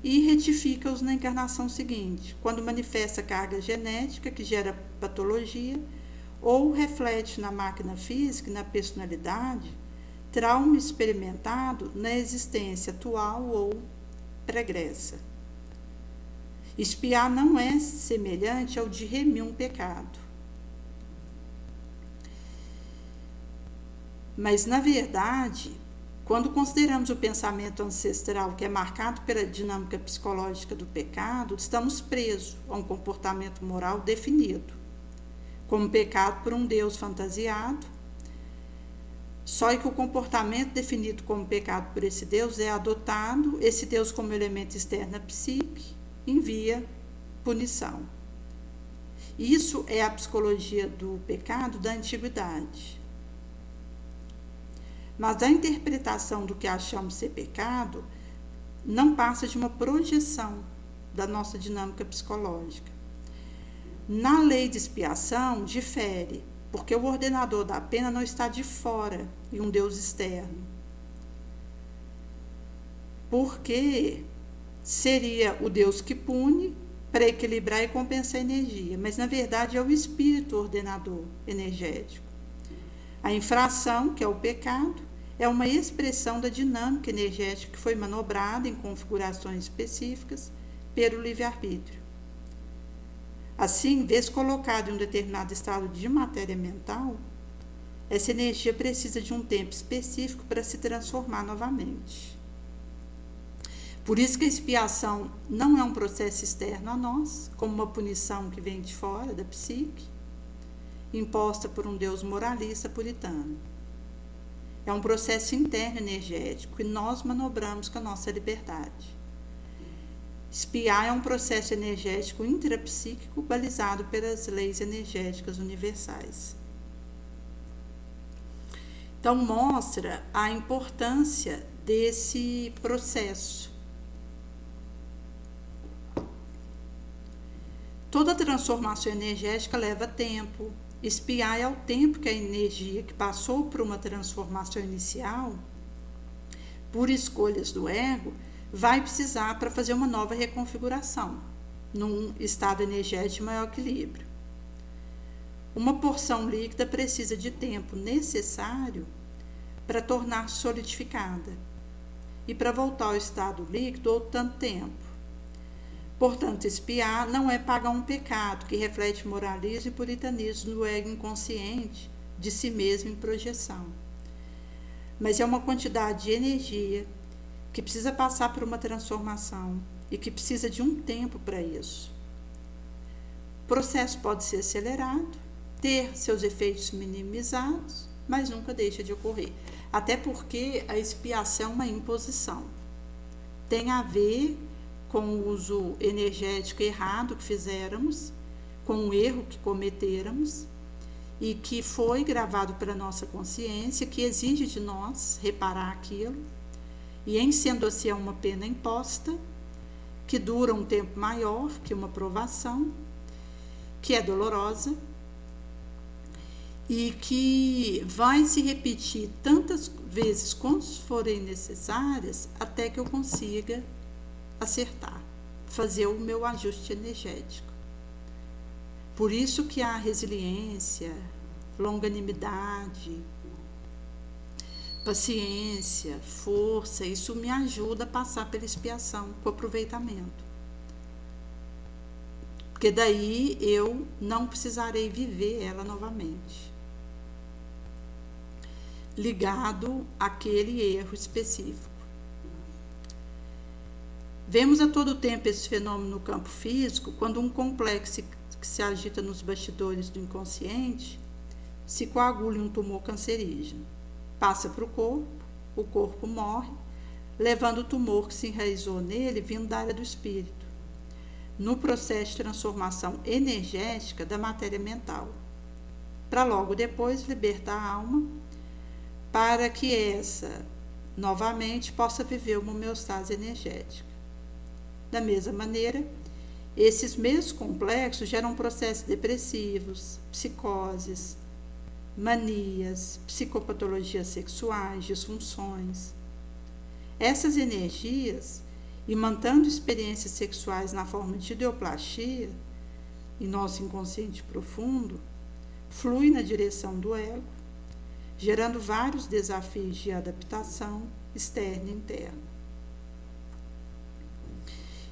e retifica-os na encarnação seguinte, quando manifesta carga genética que gera patologia ou reflete na máquina física e na personalidade trauma experimentado na existência atual ou pregressa. Expiar não é semelhante ao de remir um pecado. Mas, na verdade, quando consideramos o pensamento ancestral, que é marcado pela dinâmica psicológica do pecado, estamos presos a um comportamento moral definido, como pecado por um Deus fantasiado, só que o comportamento definido como pecado por esse Deus é adotado, esse Deus como elemento externo à psique, envia punição. Isso é a psicologia do pecado da antiguidade. Mas a interpretação do que achamos ser pecado não passa de uma projeção da nossa dinâmica psicológica. Na lei de expiação, difere, porque o ordenador da pena não está de fora e um Deus externo. Porque seria o Deus que pune para equilibrar e compensar a energia, mas na verdade é o espírito ordenador energético. A infração, que é o pecado, é uma expressão da dinâmica energética que foi manobrada em configurações específicas pelo livre-arbítrio. Assim, vez colocada em um determinado estado de matéria mental, essa energia precisa de um tempo específico para se transformar novamente. Por isso que a expiação não é um processo externo a nós, como uma punição que vem de fora da psique, imposta por um Deus moralista puritano. É um processo interno energético que nós manobramos com a nossa liberdade. Expiar é um processo energético intrapsíquico balizado pelas leis energéticas universais. Então, mostra a importância desse processo. Toda transformação energética leva tempo. Expiar é o tempo que a energia que passou por uma transformação inicial, por escolhas do ego, vai precisar para fazer uma nova reconfiguração, num estado energético de maior equilíbrio. Uma porção líquida precisa de tempo necessário para tornar-se solidificada, e para voltar ao estado líquido outro tanto tempo. Portanto, expiar não é pagar um pecado que reflete moralismo e puritanismo do ego inconsciente de si mesmo em projeção, mas é uma quantidade de energia que precisa passar por uma transformação e que precisa de um tempo para isso. O processo pode ser acelerado, ter seus efeitos minimizados, mas nunca deixa de ocorrer. Até porque a expiação é uma imposição. Tem a ver com o uso energético errado que fizéramos, com o erro que cometeramos e que foi gravado pela nossa consciência, que exige de nós reparar aquilo, e em sendo assim é uma pena imposta, que dura um tempo maior que uma provação, que é dolorosa e que vai se repetir tantas vezes quanto forem necessárias até que eu consiga acertar, fazer o meu ajuste energético. Por isso que a resiliência, longanimidade, paciência, força, isso me ajuda a passar pela expiação com aproveitamento. Porque daí eu não precisarei viver ela novamente, ligado àquele erro específico. Vemos a todo tempo esse fenômeno no campo físico, quando um complexo que se agita nos bastidores do inconsciente se coagula em um tumor cancerígeno. Passa para o corpo morre, levando o tumor que se enraizou nele vindo da área do espírito, no processo de transformação energética da matéria mental, para logo depois libertar a alma, para que essa, novamente, possa viver uma homeostase energética. Da mesma maneira, esses mesmos complexos geram processos depressivos, psicoses, manias, psicopatologias sexuais, disfunções. Essas energias, imantando experiências sexuais na forma de ideoplastia, em nosso inconsciente profundo, fluem na direção do ego, gerando vários desafios de adaptação externa e interna.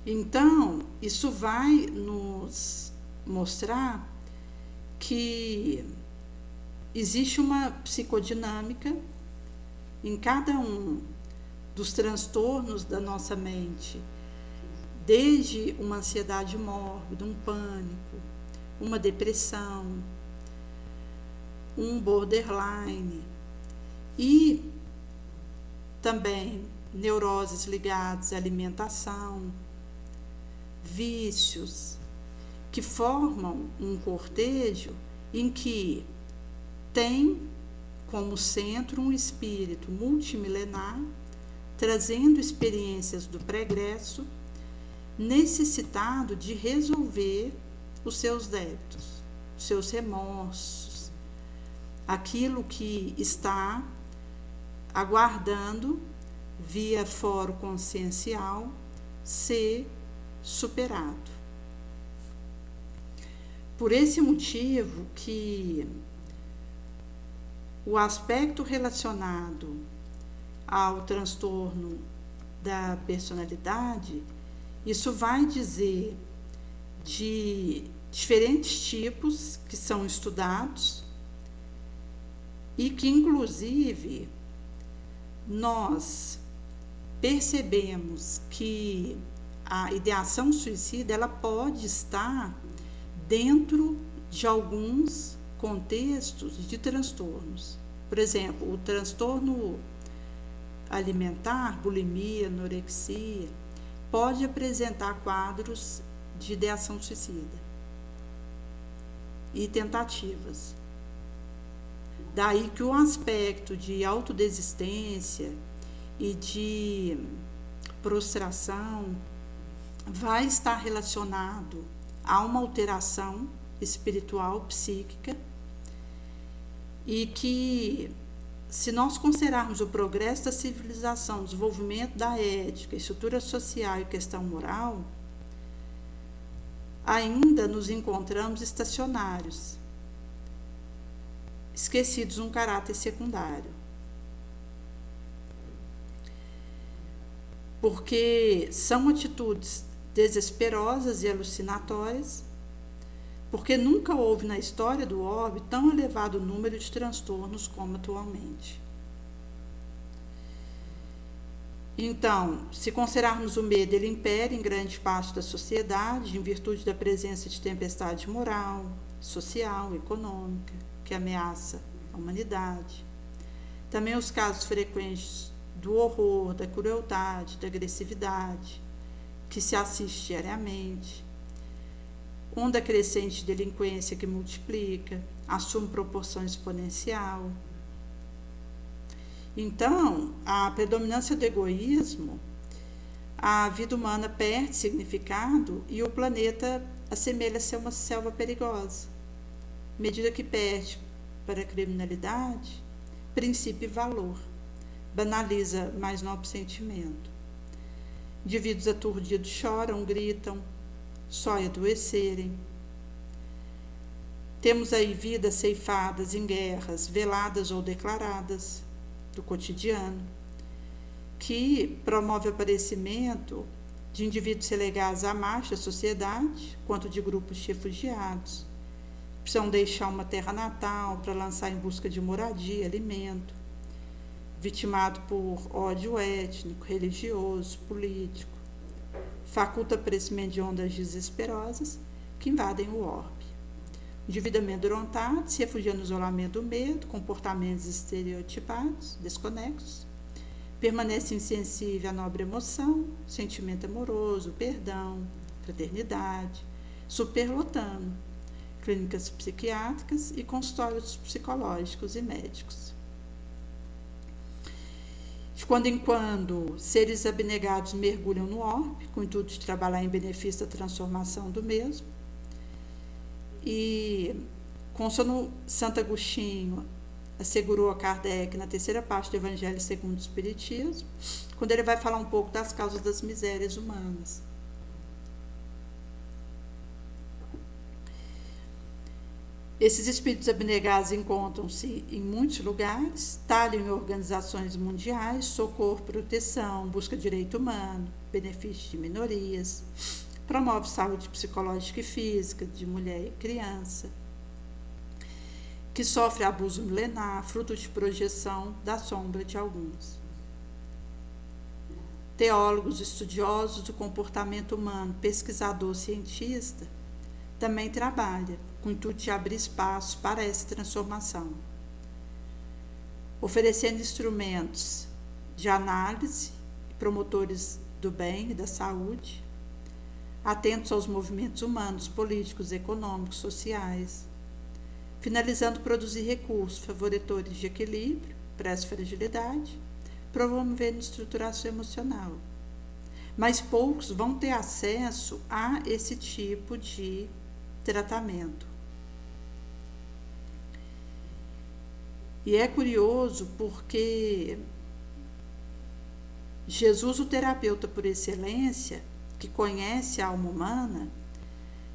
Então, isso vai nos mostrar que existe uma psicodinâmica em cada um dos transtornos da nossa mente, desde uma ansiedade mórbida, um pânico, uma depressão, um borderline e também neuroses ligadas à alimentação, vícios, que formam um cortejo em que tem como centro um espírito multimilenar, trazendo experiências do pregresso, necessitado de resolver os seus débitos, os seus remorsos, aquilo que está aguardando, via foro consciencial, ser superado. Por esse motivo que o aspecto relacionado ao transtorno da personalidade, isso vai dizer de diferentes tipos que são estudados e que, inclusive, nós percebemos que a ideação suicida ela pode estar dentro de alguns contextos de transtornos. Por exemplo, o transtorno alimentar, bulimia, anorexia, pode apresentar quadros de ideação suicida e tentativas. Daí que o aspecto de autodesistência e de prostração vai estar relacionado a uma alteração espiritual, psíquica, e que, se nós considerarmos o progresso da civilização, o desenvolvimento da ética, estrutura social e questão moral, ainda nos encontramos estacionários, esquecidos um caráter secundário. Porque são atitudes desesperosas e alucinatórias, porque nunca houve na história do orbe tão elevado número de transtornos como atualmente. Então, se considerarmos o medo, ele impera em grande parte da sociedade, em virtude da presença de tempestade moral, social, econômica, que ameaça a humanidade. Também os casos frequentes do horror, da crueldade, da agressividade, que se assiste diariamente. Onda crescente de delinquência que multiplica, assume proporção exponencial. Então, a predominância do egoísmo, a vida humana perde significado e o planeta assemelha-se a uma selva perigosa. À medida que perde para a criminalidade, princípio e valor, banaliza mais nobre sentimento. Indivíduos aturdidos choram, gritam, só adoecerem. Temos aí vidas ceifadas em guerras, veladas ou declaradas, do cotidiano, que promove o aparecimento de indivíduos relegados à margem da sociedade, quanto de grupos de refugiados. Precisam deixar uma terra natal para lançar em busca de moradia, alimento, vitimado por ódio étnico, religioso, político, faculta aparecimento de ondas desesperosas que invadem o orbe. O indivíduo amedrontado se refugia no isolamento do medo, comportamentos estereotipados, desconexos, permanece insensível à nobre emoção, sentimento amoroso, perdão, fraternidade, superlotando clínicas psiquiátricas e consultórios psicológicos e médicos. De quando em quando, seres abnegados mergulham no orbe, com o intuito de trabalhar em benefício da transformação do mesmo. E, consoante Santo Agostinho assegurou a Kardec na terceira parte do Evangelho segundo o Espiritismo, quando ele vai falar um pouco das causas das misérias humanas. Esses espíritos abnegados encontram-se em muitos lugares, talham em organizações mundiais, socorro, proteção, busca de direito humano, benefício de minorias, promove saúde psicológica e física de mulher e criança, que sofre abuso milenar, fruto de projeção da sombra de alguns. Teólogos, estudiosos do comportamento humano, pesquisador, cientista, também trabalha com o intuito de abrir espaço para essa transformação, oferecendo instrumentos de análise e promotores do bem e da saúde, atentos aos movimentos humanos, políticos, econômicos, sociais, finalizando produzir recursos favorecedores de equilíbrio para essa fragilidade, promovendo estruturação emocional. Mas poucos vão ter acesso a esse tipo de tratamento. E é curioso porque Jesus, o terapeuta por excelência, que conhece a alma humana,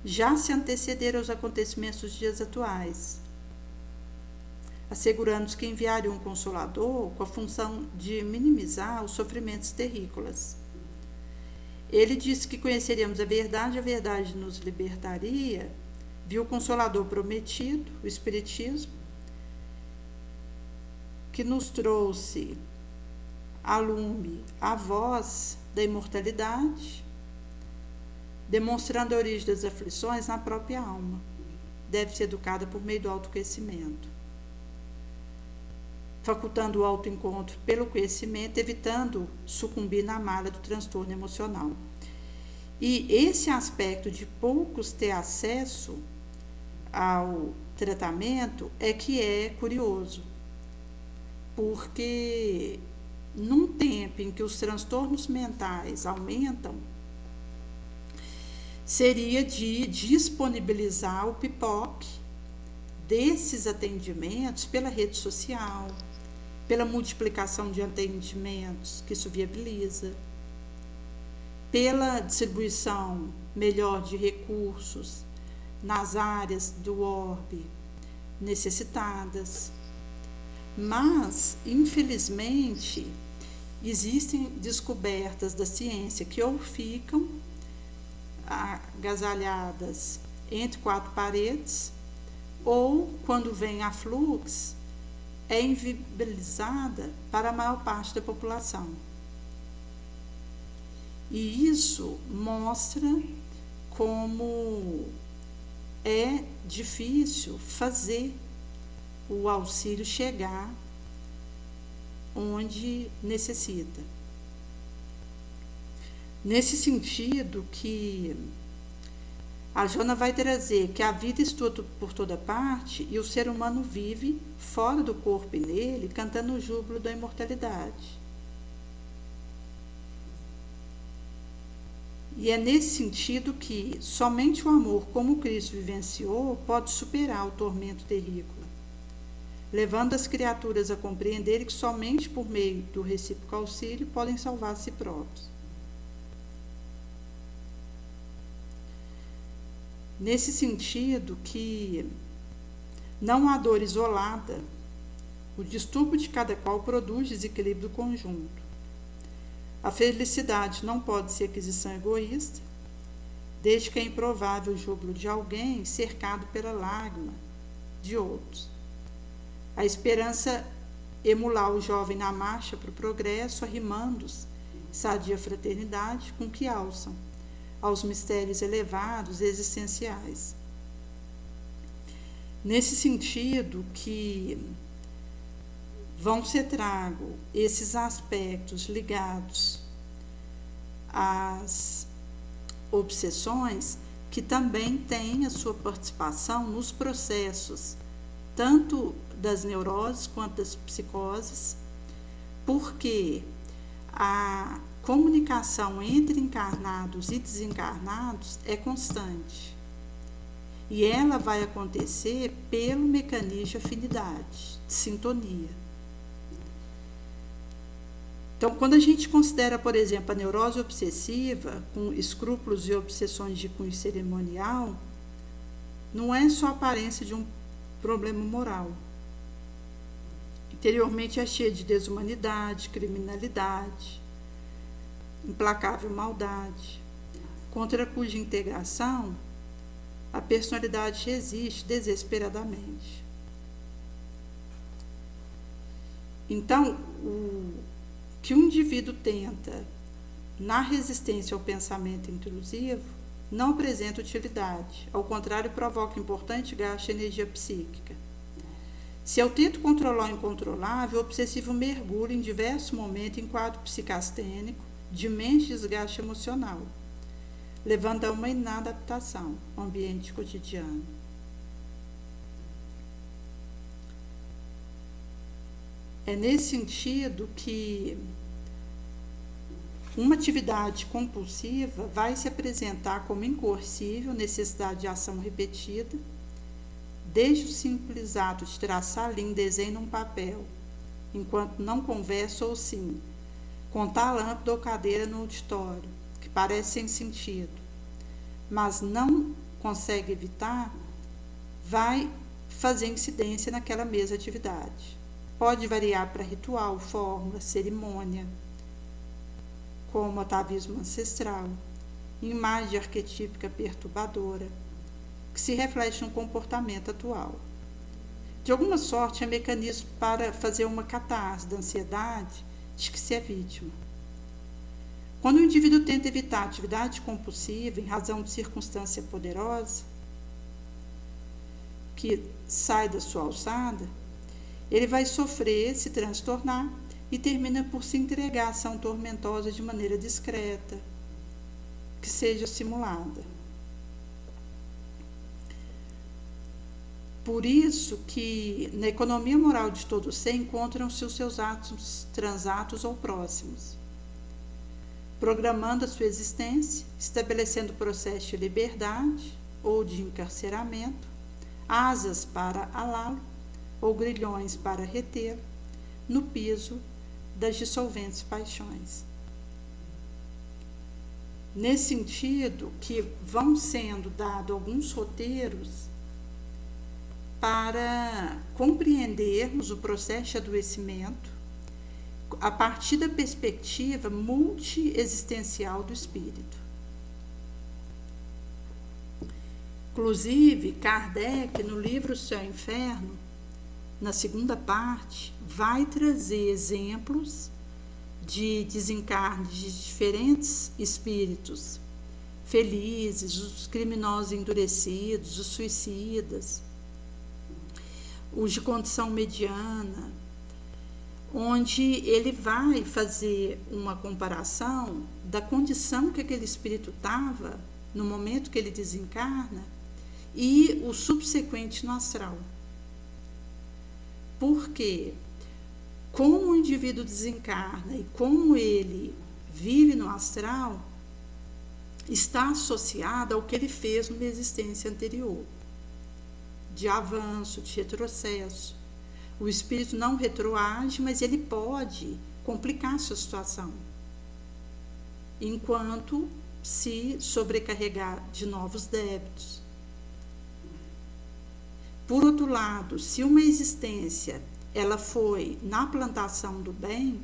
já se antecederam aos acontecimentos dos dias atuais. assegurando-nos que enviaria um consolador com a função de minimizar os sofrimentos terrícolas. Ele disse que conheceríamos a verdade nos libertaria, viu o Consolador prometido, o Espiritismo, que nos trouxe a lume a voz da imortalidade, demonstrando a origem das aflições na própria alma. Deve ser educada por meio do autoconhecimento, facultando o autoencontro pelo conhecimento, evitando sucumbir na malha do transtorno emocional. E esse aspecto de poucos ter acesso ao tratamento é que é curioso, porque num tempo em que os transtornos mentais aumentam, seria de disponibilizar o pipoque desses atendimentos pela rede social, pela multiplicação de atendimentos, que isso viabiliza, pela distribuição melhor de recursos nas áreas do orbe necessitadas. Mas, infelizmente, existem descobertas da ciência que ou ficam agasalhadas entre quatro paredes, ou, quando vem a fluxo, é inviabilizada para a maior parte da população. E isso mostra como é difícil fazer o auxílio chegar onde necessita. Nesse sentido que a Joana vai trazer que a vida estuda por toda parte e o ser humano vive fora do corpo e nele, cantando o júbilo da imortalidade. E é nesse sentido que somente o amor, como Cristo vivenciou, pode superar o tormento terrícola, levando as criaturas a compreenderem que somente por meio do recíproco auxílio podem salvar a si próprios. Nesse sentido que não há dor isolada, o distúrbio de cada qual produz desequilíbrio do conjunto. A felicidade não pode ser aquisição egoísta, desde que é improvável o júbilo de alguém cercado pela lágrima de outros. A esperança emular o jovem na marcha para o progresso, arrimando-os, sadia fraternidade, com que alçam aos mistérios elevados existenciais. Nesse sentido que vão ser trago esses aspectos ligados às obsessões, que também têm a sua participação nos processos, tanto das neuroses quanto das psicoses, porque a comunicação entre encarnados e desencarnados é constante. E ela vai acontecer pelo mecanismo de afinidade, de sintonia. Então, quando a gente considera, por exemplo, a neurose obsessiva, com escrúpulos e obsessões de cunho cerimonial, não é só a aparência de um problema moral. Interiormente é cheia de desumanidade, criminalidade, implacável maldade, contra cuja integração a personalidade resiste desesperadamente. Então, o que um indivíduo tenta na resistência ao pensamento intrusivo não apresenta utilidade, ao contrário, provoca importante gasto de energia psíquica. Se eu tento controlar o incontrolável, o obsessivo mergulha em diversos momentos em quadro psicastênico de imenso desgaste emocional, levando a uma inadaptação ao ambiente cotidiano. É nesse sentido que uma atividade compulsiva vai se apresentar como incoercível, necessidade de ação repetida, desde o simples ato de traçar linha, desenho num papel, enquanto não conversa ou sim, contar a lâmpada ou cadeira no auditório, que parece sem sentido, mas não consegue evitar, vai fazer incidência naquela mesma atividade. Pode variar para ritual, fórmula, cerimônia, como atavismo ancestral, imagem arquetípica perturbadora, que se reflete no comportamento atual. De alguma sorte, é mecanismo para fazer uma catarse da ansiedade de que se é vítima. Quando o indivíduo tenta evitar atividade compulsiva em razão de circunstância poderosa, que sai da sua alçada, ele vai sofrer, se transtornar e termina por se entregar à ação tormentosa de maneira discreta, que seja simulada. Por isso que na economia moral de todo ser encontram-se os seus atos transatos ou próximos, programando a sua existência, estabelecendo processo de liberdade ou de encarceramento, asas para alá-lo ou grilhões para retê-lo no piso das dissolventes paixões. Nesse sentido que vão sendo dados alguns roteiros para compreendermos o processo de adoecimento a partir da perspectiva multiexistencial do espírito. Inclusive, Kardec, no livro Céu e Inferno, na segunda parte, vai trazer exemplos de desencarne de diferentes espíritos felizes, os criminosos endurecidos, os suicidas, os de condição mediana, onde ele vai fazer uma comparação da condição que aquele espírito estava no momento que ele desencarna e o subsequente no astral. Porque como o indivíduo desencarna e como ele vive no astral está associado ao que ele fez numa existência anterior, de avanço, de retrocesso. O espírito não retroage, mas ele pode complicar a sua situação, enquanto se sobrecarregar de novos débitos. Por outro lado, se uma existência ela foi na plantação do bem,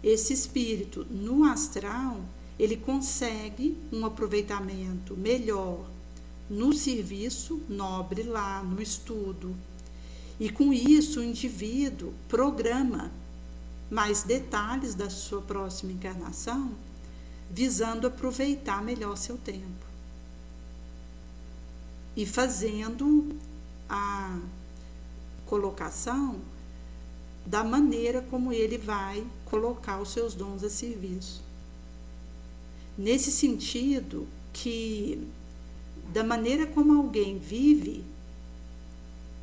esse espírito no astral, ele consegue um aproveitamento melhor no serviço nobre lá, no estudo. E com isso o indivíduo programa mais detalhes da sua próxima encarnação, visando aproveitar melhor seu tempo. E fazendo a colocação da maneira como ele vai colocar os seus dons a serviço. Nesse sentido que, da maneira como alguém vive,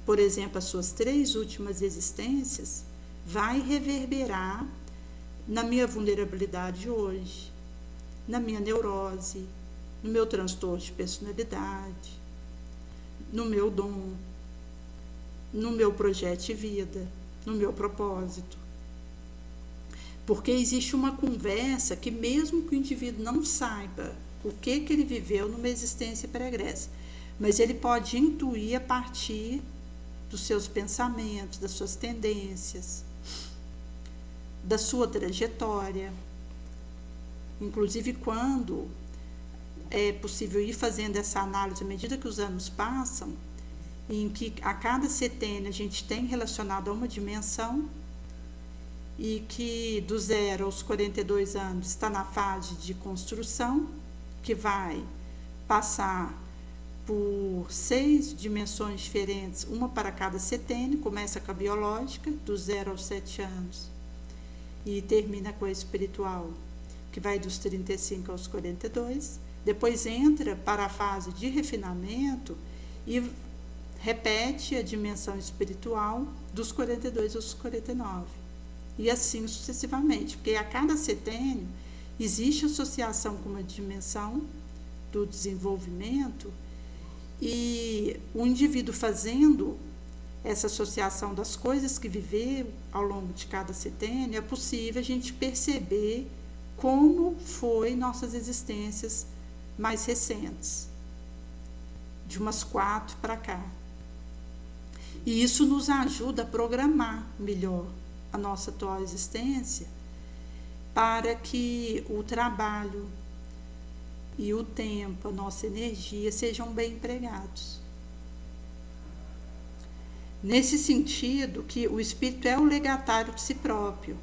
por exemplo, as suas 3 últimas existências, vai reverberar na minha vulnerabilidade hoje, na minha neurose, no meu transtorno de personalidade, no meu dom, no meu projeto de vida, no meu propósito. Porque existe uma conversa que mesmo que o indivíduo não saiba o que ele viveu numa existência pregressa, mas ele pode intuir a partir dos seus pensamentos, das suas tendências, da sua trajetória. Inclusive, quando é possível ir fazendo essa análise à medida que os anos passam, em que a cada setênio a gente tem relacionado a uma dimensão, e que do 0 aos 42 anos está na fase de construção, que vai passar por 6 dimensões diferentes, uma para cada setênio. Começa com a biológica, do 0 aos 7 anos, e termina com a espiritual, que vai dos 35 aos 42. Depois entra para a fase de refinamento e repete a dimensão espiritual dos 42 aos 49. E assim sucessivamente, porque a cada setênio existe associação com uma dimensão do desenvolvimento, e o indivíduo fazendo essa associação das coisas que viveu ao longo de cada setênio, é possível a gente perceber como foi nossas existências mais recentes, de umas 4 para cá. E isso nos ajuda a programar melhor a nossa atual existência para que o trabalho e o tempo, a nossa energia sejam bem empregados. Nesse sentido, que o espírito é o legatário de si próprio,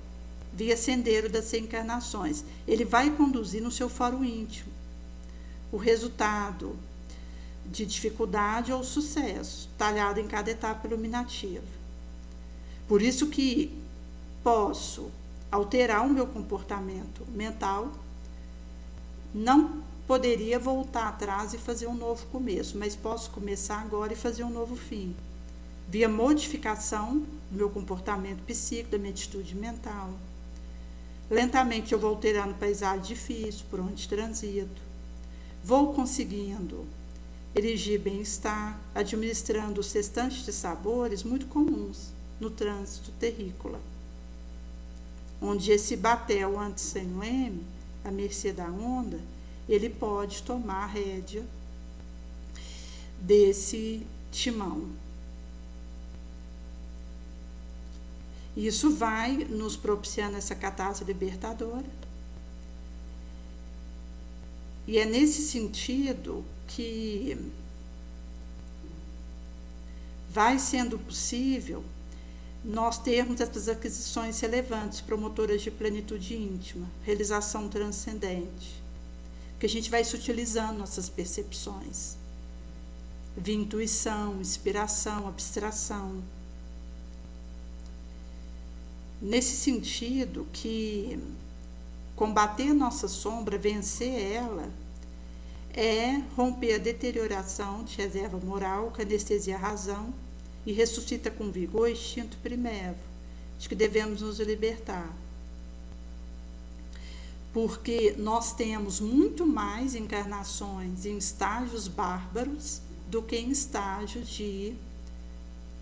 via sendeiro das reencarnações. Ele vai conduzir no seu fórum íntimo o resultado de dificuldade ou sucesso, talhado em cada etapa iluminativa. Por isso que posso alterar o meu comportamento mental, não poderia voltar atrás e fazer um novo começo, mas posso começar agora e fazer um novo fim, via modificação do meu comportamento psíquico, da minha atitude mental. Lentamente eu vou alterando paisagem difícil por onde transito, vou conseguindo erigir bem-estar, administrando os restantes de sabores muito comuns no trânsito terrícola, onde esse batel antes sem leme, à mercê da onda, ele pode tomar a rédea desse timão. Isso vai nos propiciando essa catarse libertadora. E é nesse sentido que vai sendo possível nós termos essas aquisições relevantes, promotoras de plenitude íntima, realização transcendente, que a gente vai se utilizando nossas percepções, via intuição, inspiração, abstração. Nesse sentido que combater a nossa sombra, vencer ela, é romper a deterioração de reserva moral que anestesia a razão e ressuscita com vigor o instinto primevo, de que devemos nos libertar. Porque nós temos muito mais encarnações em estágios bárbaros do que em estágios de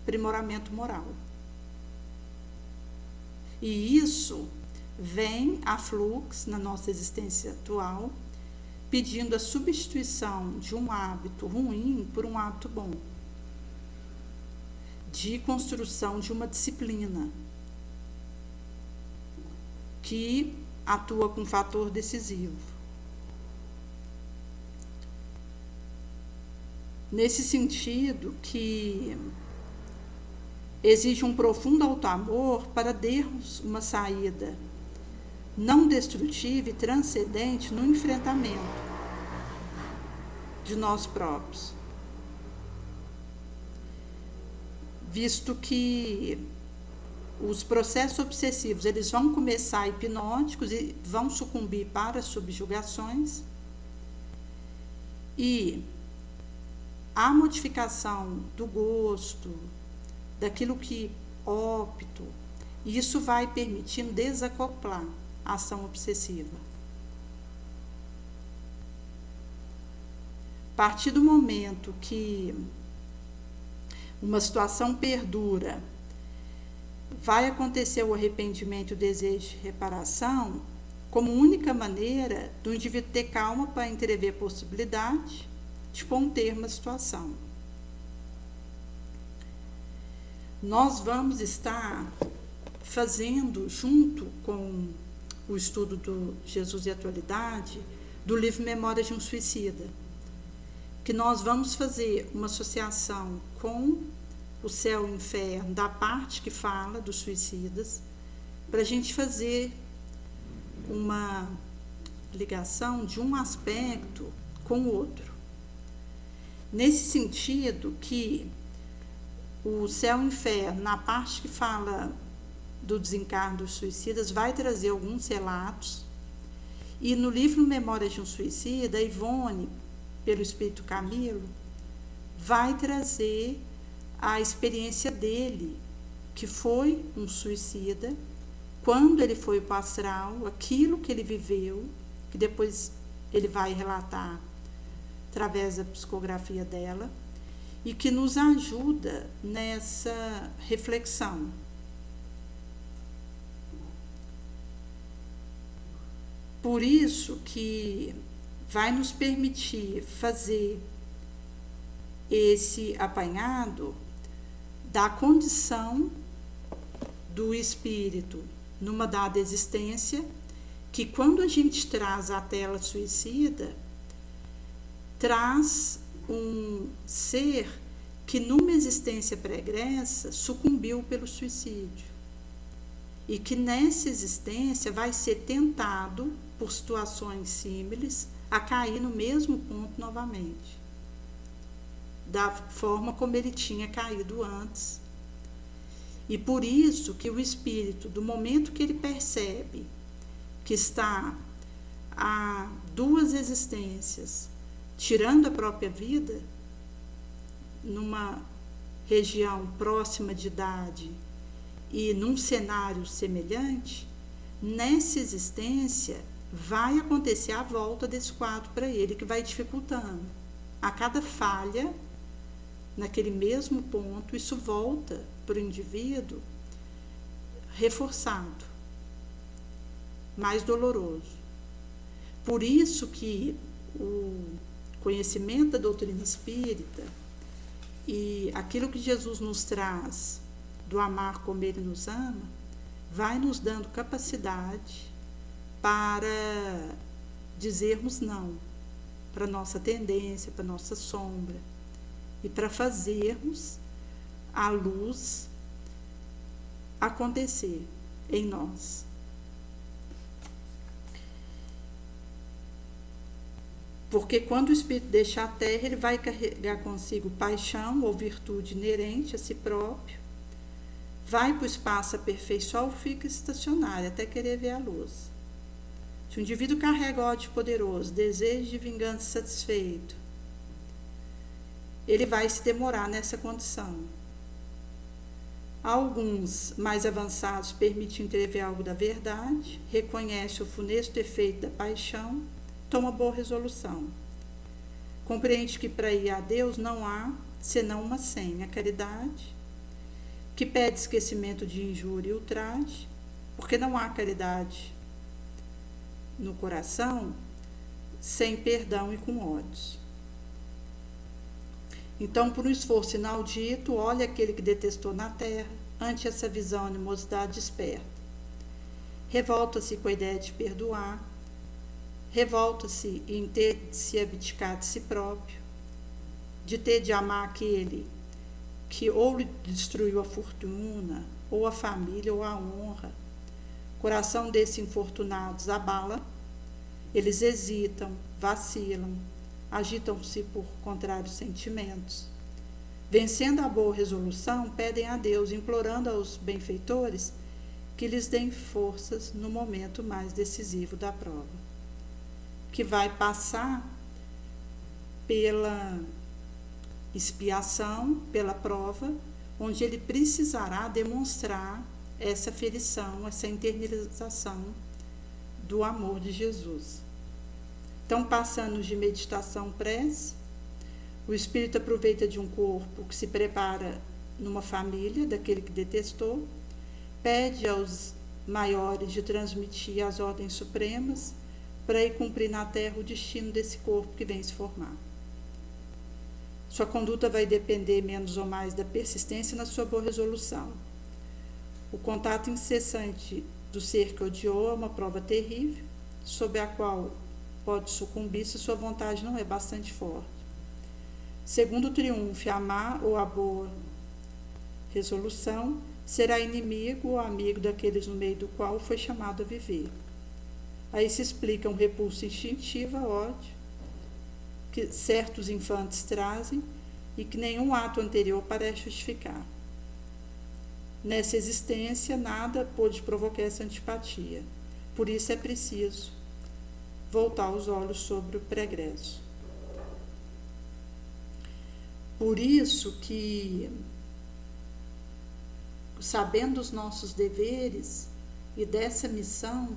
aprimoramento moral. E isso vem a fluxo na nossa existência atual, pedindo a substituição de um hábito ruim por um hábito bom, de construção de uma disciplina que atua com fator decisivo. Nesse sentido que exige um profundo auto-amor para darmos uma saída não destrutiva e transcendente no enfrentamento de nós próprios. Visto que os processos obsessivos eles vão começar hipnóticos e vão sucumbir para as subjugações, e a modificação do gosto, daquilo que opto, isso vai permitindo desacoplar a ação obsessiva. A partir do momento que uma situação perdura, vai acontecer o arrependimento e o desejo de reparação como única maneira do indivíduo ter calma para entrever a possibilidade de pôr um termo à situação. Nós vamos estar fazendo, junto com o estudo do Jesus e Atualidade, do livro Memórias de um Suicida, que nós vamos fazer uma associação com o céu e o inferno, da parte que fala dos suicidas, para a gente fazer uma ligação de um aspecto com o outro. Nesse sentido que o céu e o inferno, na parte que fala do desencarno dos suicidas, vai trazer alguns relatos, e no livro Memórias de um Suicida, a Ivone, pelo Espírito Camilo, vai trazer a experiência dele, que foi um suicida, quando ele foi para o astral, aquilo que ele viveu, que depois ele vai relatar através da psicografia dela, e que nos ajuda nessa reflexão. Por isso que vai nos permitir fazer esse apanhado da condição do espírito numa dada existência, que quando a gente traz a tela suicida, traz um ser que numa existência pregressa sucumbiu pelo suicídio e que nessa existência vai ser tentado por situações símiles a cair no mesmo ponto novamente, da forma como ele tinha caído antes. E por isso que o espírito, do momento que ele percebe que está há duas existências, tirando a própria vida, numa região próxima de idade e num cenário semelhante, nessa existência vai acontecer a volta desse quadro para ele, que vai dificultando. A cada falha, naquele mesmo ponto, isso volta para o indivíduo reforçado, mais doloroso. Por isso que o conhecimento da doutrina espírita e aquilo que Jesus nos traz do amar como Ele nos ama, vai nos dando capacidade para dizermos não para nossa tendência, para nossa sombra, e para fazermos a luz acontecer em nós. Porque quando o espírito deixa a terra, ele vai carregar consigo paixão ou virtude inerente a si próprio, vai para o espaço aperfeiçoar ou fica estacionário até querer ver a luz. Se o indivíduo carrega ódio poderoso, desejo de vingança satisfeito, ele vai se demorar nessa condição. Alguns mais avançados permitem entrever algo da verdade, reconhece o funesto efeito da paixão, toma boa resolução. Compreende que para ir a Deus não há senão uma senha, a caridade, que pede esquecimento de injúria e ultraje, porque não há caridade no coração sem perdão e com ódios. Então, por um esforço inaudito, olha aquele que detestou na terra, ante essa visão animosidade desperta. Revolta-se com a ideia de perdoar, revolta-se em ter de se abdicar de si próprio, de ter de amar aquele que ou lhe destruiu a fortuna, ou a família, ou a honra. O coração desses infortunados abala, eles hesitam, vacilam, agitam-se por contrários sentimentos. Vencendo a boa resolução, pedem a Deus, implorando aos benfeitores que lhes deem forças no momento mais decisivo da prova, que vai passar pela expiação, pela prova, onde ele precisará demonstrar essa aferição, essa internalização do amor de Jesus. Então, passando de meditação prece, o espírito aproveita de um corpo que se prepara numa família daquele que detestou, pede aos maiores de transmitir as ordens supremas para ir cumprir na terra o destino desse corpo que vem se formar. Sua conduta vai depender menos ou mais da persistência na sua boa resolução. O contato incessante do ser que odiou é uma prova terrível, sob a qual pode sucumbir se sua vontade não é bastante forte. Segundo triunfe, amar ou a boa resolução, será inimigo ou amigo daqueles no meio do qual foi chamado a viver. Aí se explica um repulso instintivo a ódio, que certos infantes trazem e que nenhum ato anterior parece justificar. Nessa existência, nada pôde provocar essa antipatia. Por isso é preciso voltar os olhos sobre o pregresso. Por isso que, sabendo os nossos deveres e dessa missão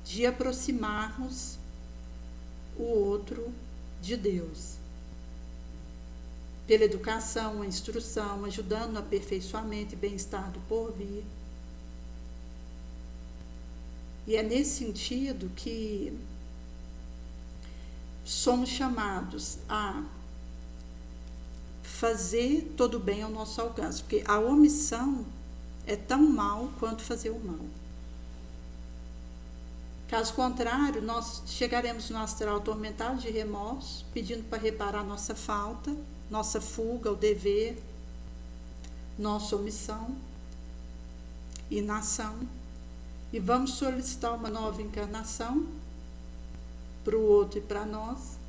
de aproximarmos o outro de Deus, pela educação, a instrução, ajudando no aperfeiçoamento e bem-estar do porvir. E é nesse sentido que somos chamados a fazer todo o bem ao nosso alcance, porque a omissão é tão mal quanto fazer o mal. Caso contrário, nós chegaremos no astral atormentado de remorso, pedindo para reparar nossa falta, nossa fuga, o dever, nossa omissão, inação, e vamos solicitar uma nova encarnação para o outro e para nós,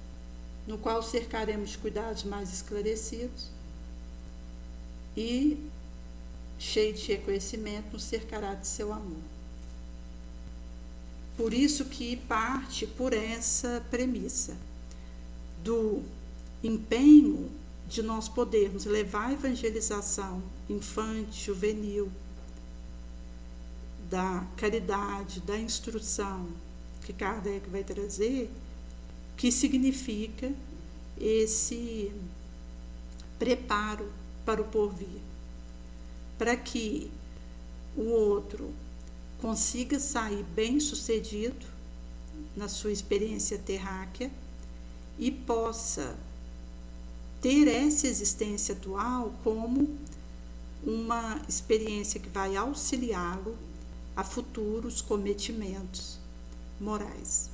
no qual cercaremos de cuidados mais esclarecidos e, cheio de reconhecimento, nos cercará de seu amor. Por isso que parte por essa premissa do empenho de nós podermos levar a evangelização infante, juvenil, da caridade, da instrução que Kardec vai trazer, que significa esse preparo para o porvir, para que o outro consiga sair bem-sucedido na sua experiência terráquea e possa ter essa existência atual como uma experiência que vai auxiliá-lo a futuros cometimentos morais.